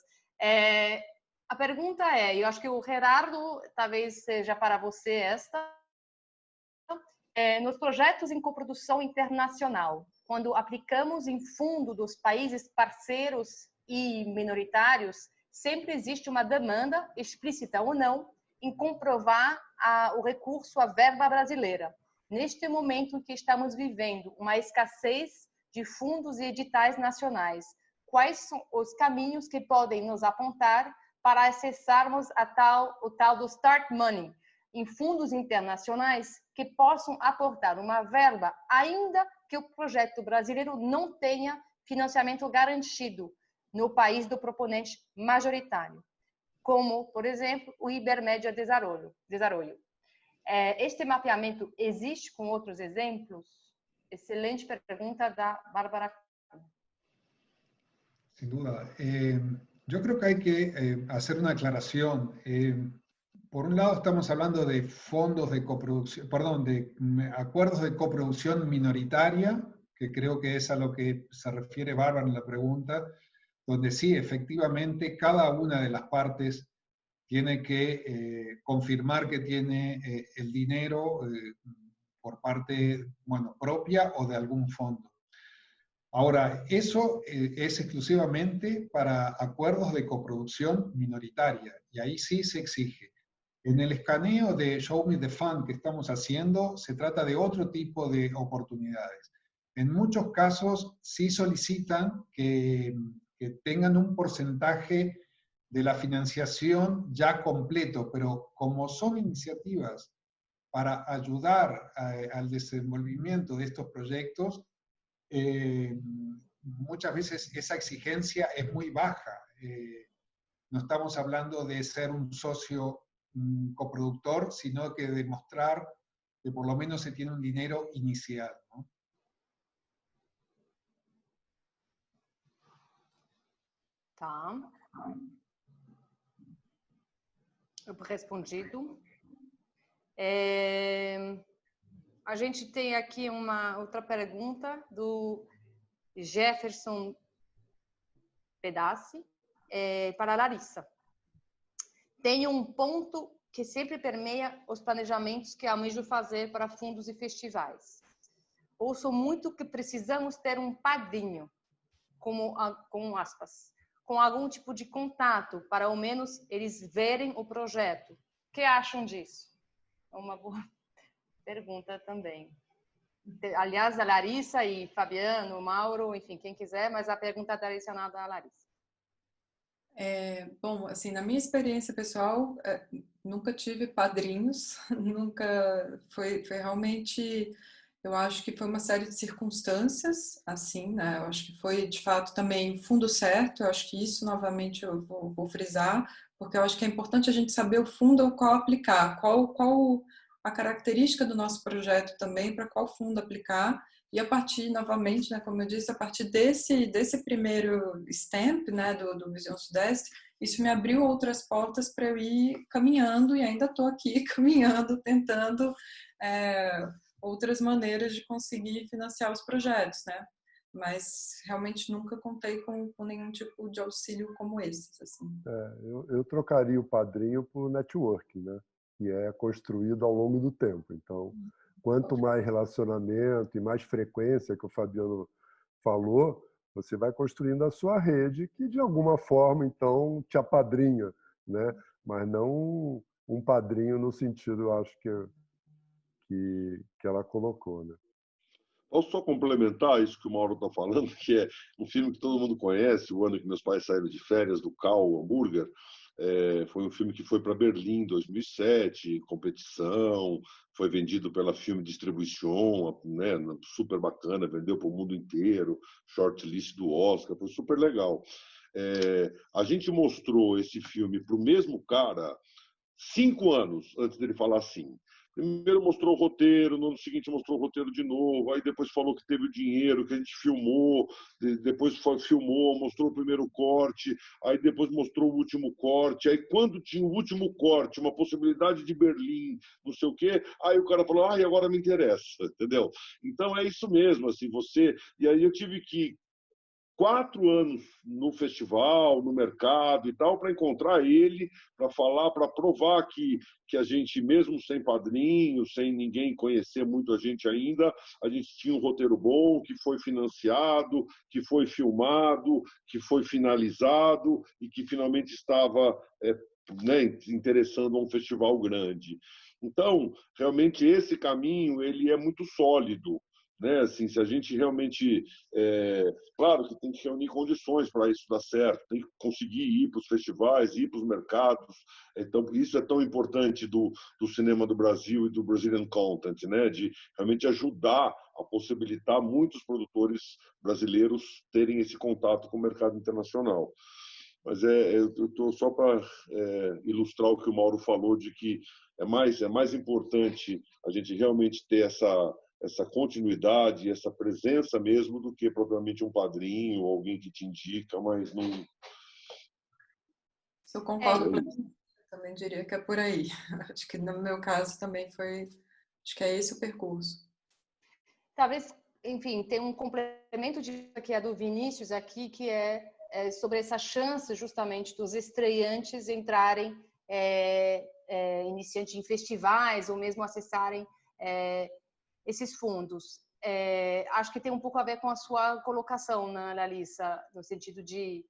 A pergunta eu acho que o Gerardo, talvez seja para você esta, nos projetos em coprodução internacional, quando aplicamos em fundo dos países parceiros e minoritários, sempre existe uma demanda, explícita ou não, em comprovar o recurso à verba brasileira. Neste momento que estamos vivendo uma escassez de fundos e editais nacionais, quais são os caminhos que podem nos apontar para acessarmos o tal do Start Money em fundos internacionais que possam aportar uma verba, ainda que o projeto brasileiro não tenha financiamento garantido no país do proponente majoritário, como, por exemplo, o Ibermédia Desarrollo. Este mapeamento existe com outros exemplos? Excelente pergunta da Bárbara. Sin duda. Yo creo que hay que hacer una aclaración. Por un lado estamos hablando de fondos de coproducción, perdón, de acuerdos de coproducción minoritaria, que creo que es a lo que se refiere Bárbara en la pregunta, donde sí, efectivamente, cada una de las partes tiene que confirmar que tiene el dinero por parte, propia o de algún fondo. Ahora, eso es exclusivamente para acuerdos de coproducción minoritaria, y ahí sí se exige. En el escaneo de Show Me the Fund que estamos haciendo, se trata de otro tipo de oportunidades. En muchos casos sí solicitan que tengan un porcentaje de la financiación ya completo, pero como son iniciativas para ayudar al desenvolvimiento de estos proyectos, muchas veces esa exigencia es muy baja. No estamos hablando de ser un socio coproductor, sino que demostrar que por lo menos se tiene un dinero inicial, ¿no? Tá. Respondido. A gente tem aqui uma outra pergunta do Jefferson Pedassi para a Larissa. Tem um ponto que sempre permeia os planejamentos que almejo fazer para fundos e festivais. Ouço muito que precisamos ter um padrinho, com aspas, com algum tipo de contato, para ao menos eles verem o projeto. O que acham disso? É uma boa pergunta também. Aliás, a Larissa e Fabiano, Mauro, enfim, quem quiser, mas a pergunta é direcionada à Larissa. Bom, assim, na minha experiência pessoal, nunca tive padrinhos, nunca foi realmente, eu acho que foi uma série de circunstâncias, assim, né? Eu acho que foi de fato também fundo certo. Eu acho que isso novamente eu vou frisar, porque eu acho que é importante a gente saber o fundo ao qual aplicar, qual a característica do nosso projeto também, para qual fundo aplicar. E a partir, novamente, né, como eu disse, a partir desse primeiro stamp, né, do Visão Sudeste, isso me abriu outras portas para eu ir caminhando, e ainda estou aqui caminhando, tentando outras maneiras de conseguir financiar os projetos, né? Mas realmente nunca contei com nenhum tipo de auxílio como esse, assim. Eu trocaria o padrinho por networking, né? Que é construído ao longo do tempo. Então, quanto mais relacionamento e mais frequência, que o Fabiano falou, você vai construindo a sua rede, que de alguma forma, então, te apadrinha, né? Mas não um padrinho no sentido, eu acho, que ela colocou, né? Posso só complementar isso que o Mauro está falando, que é um filme que todo mundo conhece, o ano que meus pais saíram de férias, do Cal Hambúrguer. Foi um filme que foi para Berlim em 2007, competição, foi vendido pela Film Distribution, né, super bacana, vendeu para o mundo inteiro, shortlist do Oscar, foi super legal. A gente mostrou esse filme para o mesmo cara 5 anos antes dele falar sim. Primeiro mostrou o roteiro, no ano seguinte mostrou o roteiro de novo, aí depois falou que teve o dinheiro, que a gente filmou, depois filmou, mostrou o primeiro corte, aí depois mostrou o último corte, aí quando tinha o último corte, uma possibilidade de Berlim, não sei o quê, aí o cara falou, e agora me interessa, entendeu? Então é isso mesmo, assim, você... E aí eu tive que 4 anos no festival, no mercado e tal, para encontrar ele, para falar, para provar que a gente, mesmo sem padrinho, sem ninguém conhecer muito a gente ainda, a gente tinha um roteiro bom, que foi financiado, que foi filmado, que foi finalizado e que finalmente estava né, interessando a um festival grande. Então, realmente, esse caminho ele é muito sólido. Né? Assim, se a gente realmente... claro que tem que reunir condições para isso dar certo, tem que conseguir ir para os festivais, ir para os mercados. Então, isso é tão importante do cinema do Brasil e do Brazilian Content, né? De realmente ajudar a possibilitar muitos produtores brasileiros terem esse contato com o mercado internacional. Mas eu estou só para ilustrar o que o Mauro falou, de que é mais importante a gente realmente ter essa continuidade, essa presença mesmo, do que propriamente um padrinho, alguém que te indica, mas não... Isso eu concordo plenamente. Também diria que é por aí. Acho que no meu caso também foi... Acho que é esse o percurso. Talvez, enfim, tem um complemento disso que é do Vinícius aqui, que é sobre essa chance justamente dos estreantes entrarem iniciantes em festivais ou mesmo acessarem esses fundos. Acho que tem um pouco a ver com a sua colocação, né, Larissa, no sentido de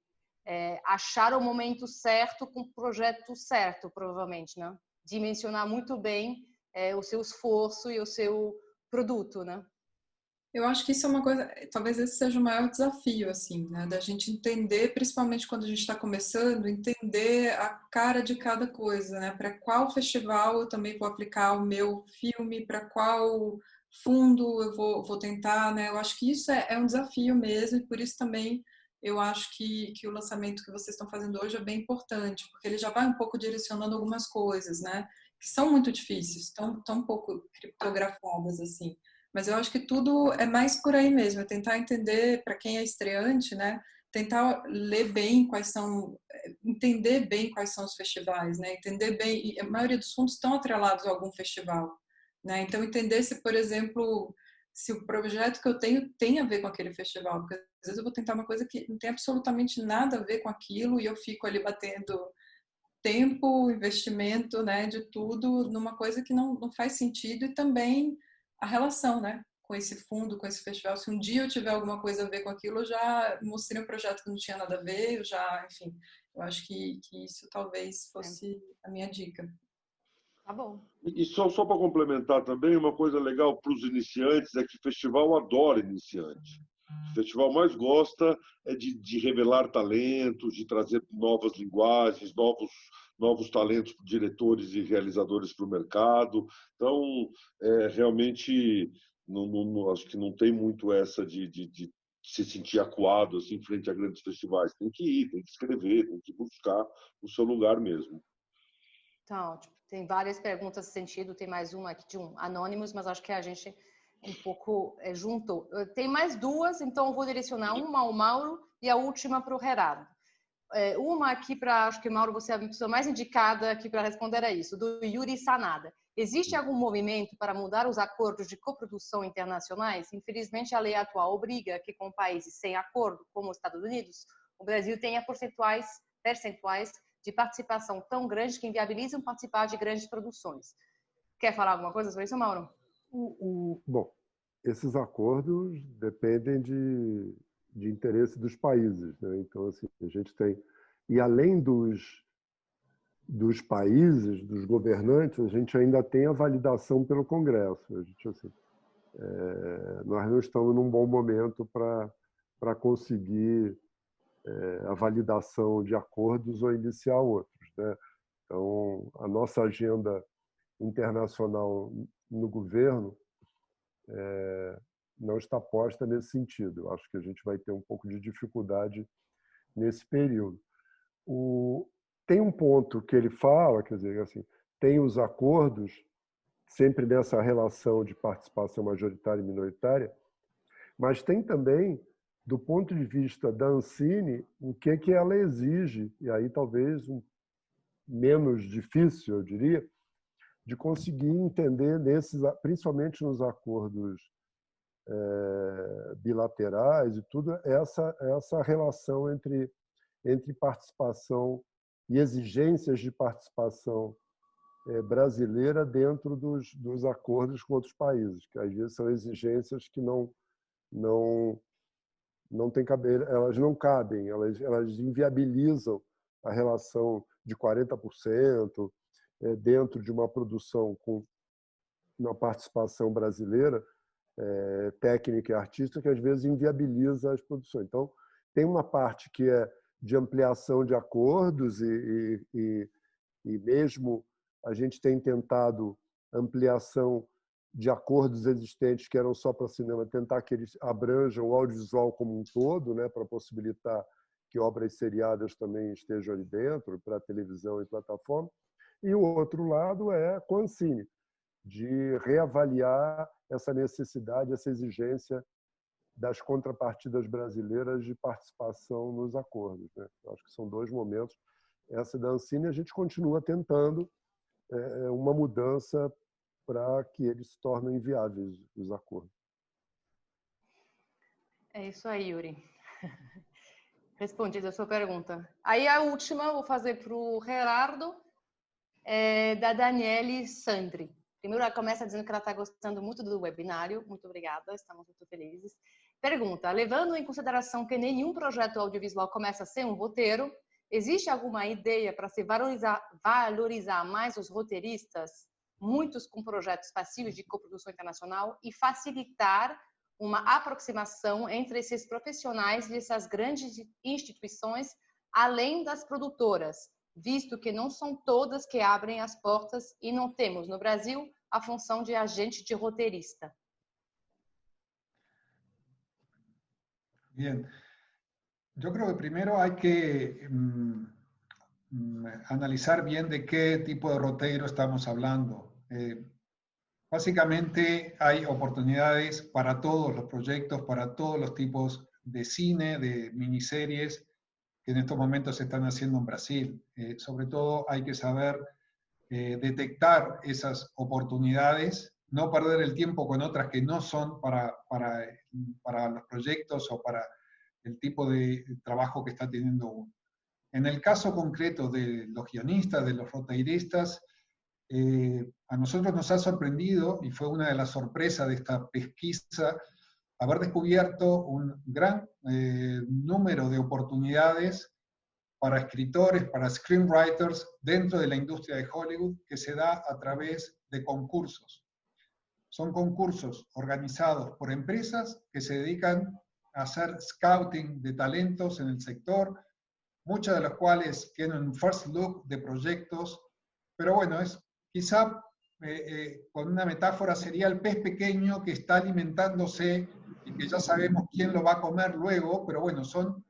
achar o momento certo com o projeto certo, provavelmente, né? Dimensionar muito bem o seu esforço e o seu produto, né? Eu acho que isso é uma coisa, talvez esse seja o maior desafio, assim, né? Da gente entender, principalmente quando a gente está começando, entender a cara de cada coisa, né? Para qual festival eu também vou aplicar o meu filme, para qual fundo eu vou tentar, né? Eu acho que isso é um desafio mesmo, e por isso também eu acho que o lançamento que vocês estão fazendo hoje é bem importante, porque ele já vai um pouco direcionando algumas coisas, né? Que são muito difíceis, estão um pouco criptografadas, assim. Mas eu acho que tudo é mais por aí mesmo, é tentar entender, para quem é estreante, né? Tentar ler bem entender bem quais são os festivais, né? Entender bem, e a maioria dos fundos estão atrelados a algum festival, né? Então entender se, por exemplo, se o projeto que eu tenho tem a ver com aquele festival, porque às vezes eu vou tentar uma coisa que não tem absolutamente nada a ver com aquilo e eu fico ali batendo tempo, investimento, né, de tudo numa coisa que não faz sentido, e também a relação, né, com esse fundo, com esse festival. Se um dia eu tiver alguma coisa a ver com aquilo, eu já mostrei um projeto que não tinha nada a ver, enfim, eu acho que isso talvez fosse a minha dica. Tá bom. E só para complementar também, uma coisa legal para os iniciantes é que o festival adora iniciante. O festival mais gosta é de revelar talentos, de trazer novas linguagens, novos talentos, diretores e realizadores para o mercado. Então, realmente, acho que não tem muito essa de se sentir acuado assim, frente a grandes festivais. Tem que ir, tem que escrever, tem que buscar o seu lugar mesmo. Então, tem várias perguntas nesse sentido, tem mais uma aqui de um Anonymous, mas acho que a gente um pouco juntou. Tem mais duas, então eu vou direcionar uma ao Mauro e a última para o Gerardo. Uma aqui para, acho que Mauro, você é a pessoa mais indicada aqui para responder a isso, do Yuri Sanada. Existe algum movimento para mudar os acordos de coprodução internacionais? Infelizmente, a lei atual obriga que com países sem acordo, como os Estados Unidos, o Brasil tenha percentuais de participação tão grandes que inviabilizam participar de grandes produções. Quer falar alguma coisa sobre isso, Mauro? Bom, esses acordos dependem de interesse dos países, né? Então, assim, a gente tem... E além dos países, dos governantes, a gente ainda tem a validação pelo Congresso. A gente, assim, nós não estamos num bom momento para conseguir a validação de acordos ou iniciar outros, né? Então, a nossa agenda internacional no governo não está posta nesse sentido. Eu acho que a gente vai ter um pouco de dificuldade nesse período. Tem um ponto que ele fala, quer dizer, assim, tem os acordos, sempre nessa relação de participação majoritária e minoritária, mas tem também, do ponto de vista da Ancine, o que ela exige, e aí talvez menos difícil, eu diria, de conseguir entender, principalmente nos acordos bilaterais e tudo, essa relação entre participação e exigências de participação brasileira dentro dos acordos com outros países, que às vezes são exigências que não tem cabelo, elas não cabem, elas inviabilizam a relação de 40% dentro de uma produção com uma participação brasileira, técnica e artística, que às vezes inviabiliza as produções. Então, tem uma parte que é de ampliação de acordos e mesmo a gente tem tentado ampliação de acordos existentes que eram só para cinema, tentar que eles abranjam o audiovisual como um todo, né, para possibilitar que obras seriadas também estejam ali dentro, para televisão e plataforma. E o outro lado é com a Ancine, de reavaliar essa necessidade, essa exigência das contrapartidas brasileiras de participação nos acordos, né? Acho que são dois momentos. Essa da Ancine, a gente continua tentando uma mudança para que eles se tornem inviáveis, os acordos. É isso aí, Yuri. Respondida a sua pergunta. Aí a última eu vou fazer para o Gerardo, da Daniele Sandri. Primeiro, ela começa dizendo que ela está gostando muito do webinário. Muito obrigada, estamos muito felizes. Pergunta, levando em consideração que nenhum projeto audiovisual começa a ser um roteiro, existe alguma ideia para se valorizar mais os roteiristas, muitos com projetos passivos de coprodução internacional, e facilitar uma aproximação entre esses profissionais dessas grandes instituições, além das produtoras, visto que não são todas que abrem as portas e não temos no Brasil a função de agente de roteirista? Bien. Yo creo que primero hay que analizar bien de qué tipo de roteiro estamos hablando. Básicamente hay oportunidades para todos los proyectos, para todos los tipos de cine, de miniseries que en estos momentos se están haciendo en Brasil. Sobre todo hay que saber detectar esas oportunidades, no perder el tiempo con otras que no son para los proyectos o para el tipo de trabajo que está teniendo uno. En el caso concreto de los guionistas, de los roteiristas, a nosotros nos ha sorprendido, y fue una de las sorpresas de esta pesquisa, haber descubierto un gran número de oportunidades para escritores, para screenwriters dentro de la industria de Hollywood, que se da a través de concursos. Son concursos organizados por empresas que se dedican hacer scouting de talentos en el sector, muchos de los cuales tienen un first look de proyectos, pero bueno, quizá con una metáfora sería el pez pequeño que está alimentándose y que ya sabemos quién lo va a comer luego, pero bueno, son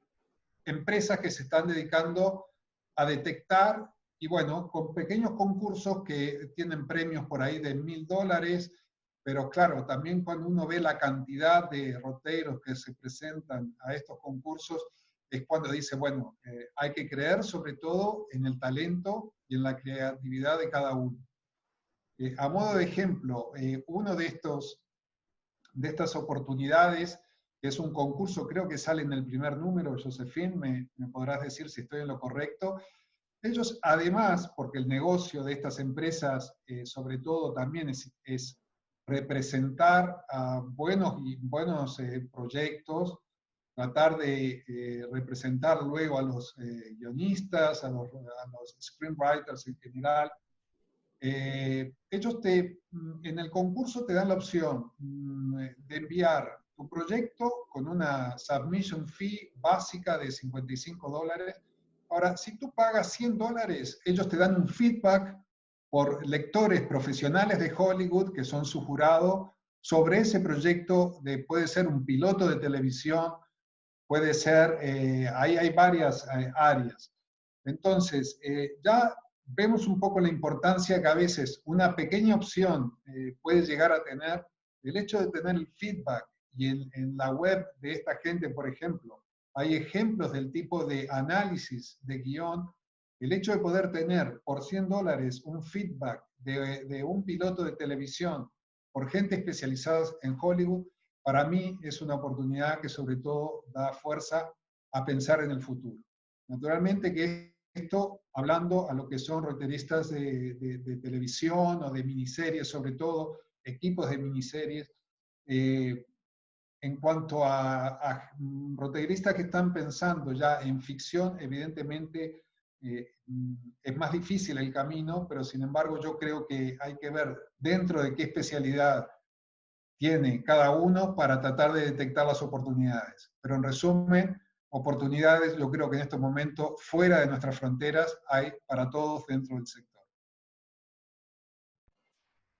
empresas que se están dedicando a detectar y bueno, con pequeños concursos que tienen premios por ahí de $1000, pero claro, también cuando uno ve la cantidad de roteros que se presentan a estos concursos, es cuando dice, bueno, hay que creer sobre todo en el talento y en la creatividad de cada uno. A modo de ejemplo, uno de estas oportunidades, que es un concurso, creo que sale en el primer número, Josefine, me podrás decir si estoy en lo correcto. Ellos además, porque el negocio de estas empresas, sobre todo también es representar a buenos proyectos, tratar de representar luego a los guionistas, a los screenwriters en general. Ellos en el concurso te dan la opción de enviar tu proyecto con una submission fee básica de $55. Ahora, si tú pagas $100, ellos te dan un feedback por lectores profesionales de Hollywood, que son su jurado, sobre ese proyecto. Puede ser un piloto de televisión, puede ser, ahí hay varias áreas. Entonces, ya vemos un poco la importancia que a veces una pequeña opción puede llegar a tener. El hecho de tener el feedback, y en la web de esta gente, por ejemplo, hay ejemplos del tipo de análisis de guión. El hecho de poder tener por $100 un feedback de un piloto de televisión por gente especializada en Hollywood, para mí es una oportunidad que sobre todo da fuerza a pensar en el futuro. Naturalmente que esto, hablando a lo que son roteristas de televisión o de miniseries, sobre todo equipos de miniseries, en cuanto a roteristas que están pensando ya en ficción, evidentemente es más difícil el camino, pero sin embargo yo creo que hay que ver dentro de qué especialidad tiene cada uno para tratar de detectar las oportunidades. Pero en resumen, oportunidades yo creo que en estos momentos fuera de nuestras fronteras hay para todos dentro del sector.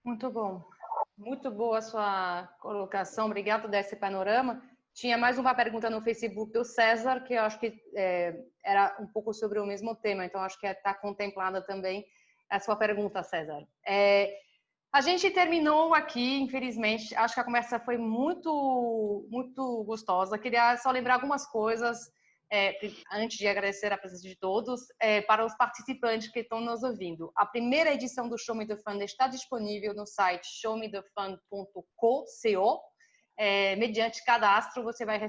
Muito bom. Muito boa a sua colocação, obrigado por dar esse panorama. Tinha mais uma pergunta no Facebook do César, que eu acho que era um pouco sobre o mesmo tema, então acho que está contemplada também a sua pergunta, César. A gente terminou aqui, infelizmente, acho que a conversa foi muito, muito gostosa. Queria só lembrar algumas coisas, antes de agradecer a presença de todos, para os participantes que estão nos ouvindo. A primeira edição do Show Me the Fun está disponível no site showmethefun.co. Mediante cadastro, você vai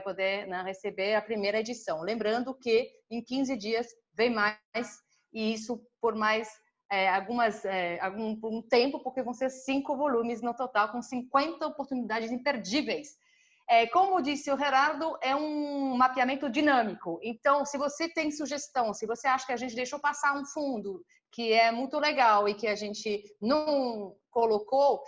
poder receber a primeira edição. Lembrando que em 15 dias vem mais, e isso por mais algum tempo, porque vão ser 5 volumes no total, com 50 oportunidades imperdíveis. Como disse o Gerardo, é um mapeamento dinâmico. Então, se você tem sugestão, se você acha que a gente deixou passar um fundo que é muito legal e que a gente não colocou,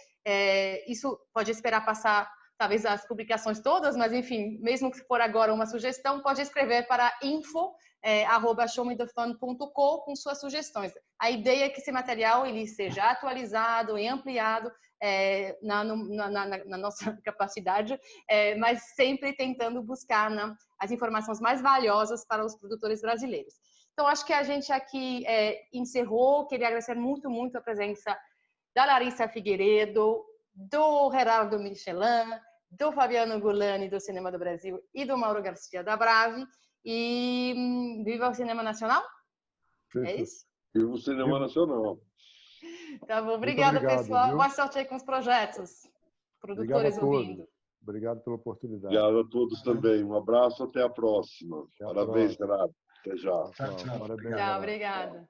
isso pode esperar passar, talvez, as publicações todas, mas, enfim, mesmo que for agora uma sugestão, pode escrever para info@showmethefun.co com suas sugestões. A ideia é que esse material ele seja atualizado e ampliado na nossa capacidade, mas sempre tentando buscar as informações mais valiosas para os produtores brasileiros. Então, acho que a gente aqui encerrou. Queria agradecer muito, muito a presença da Larissa Figueiredo, do Gerardo Michelin, do Fabiano Gulani, do Cinema do Brasil, e do Mauro Garcia, da Brave. E viva o cinema nacional? É isso? Viva o cinema nacional. Tá bom, obrigada, pessoal. Viu? Boa sorte aí com os projetos. Produtores ouvindo. Obrigado pela oportunidade. Obrigado a todos também. Um abraço, até a próxima. Parabéns, Gerardo. Até já. Tchau, tchau. Parabéns. Tchau, obrigada.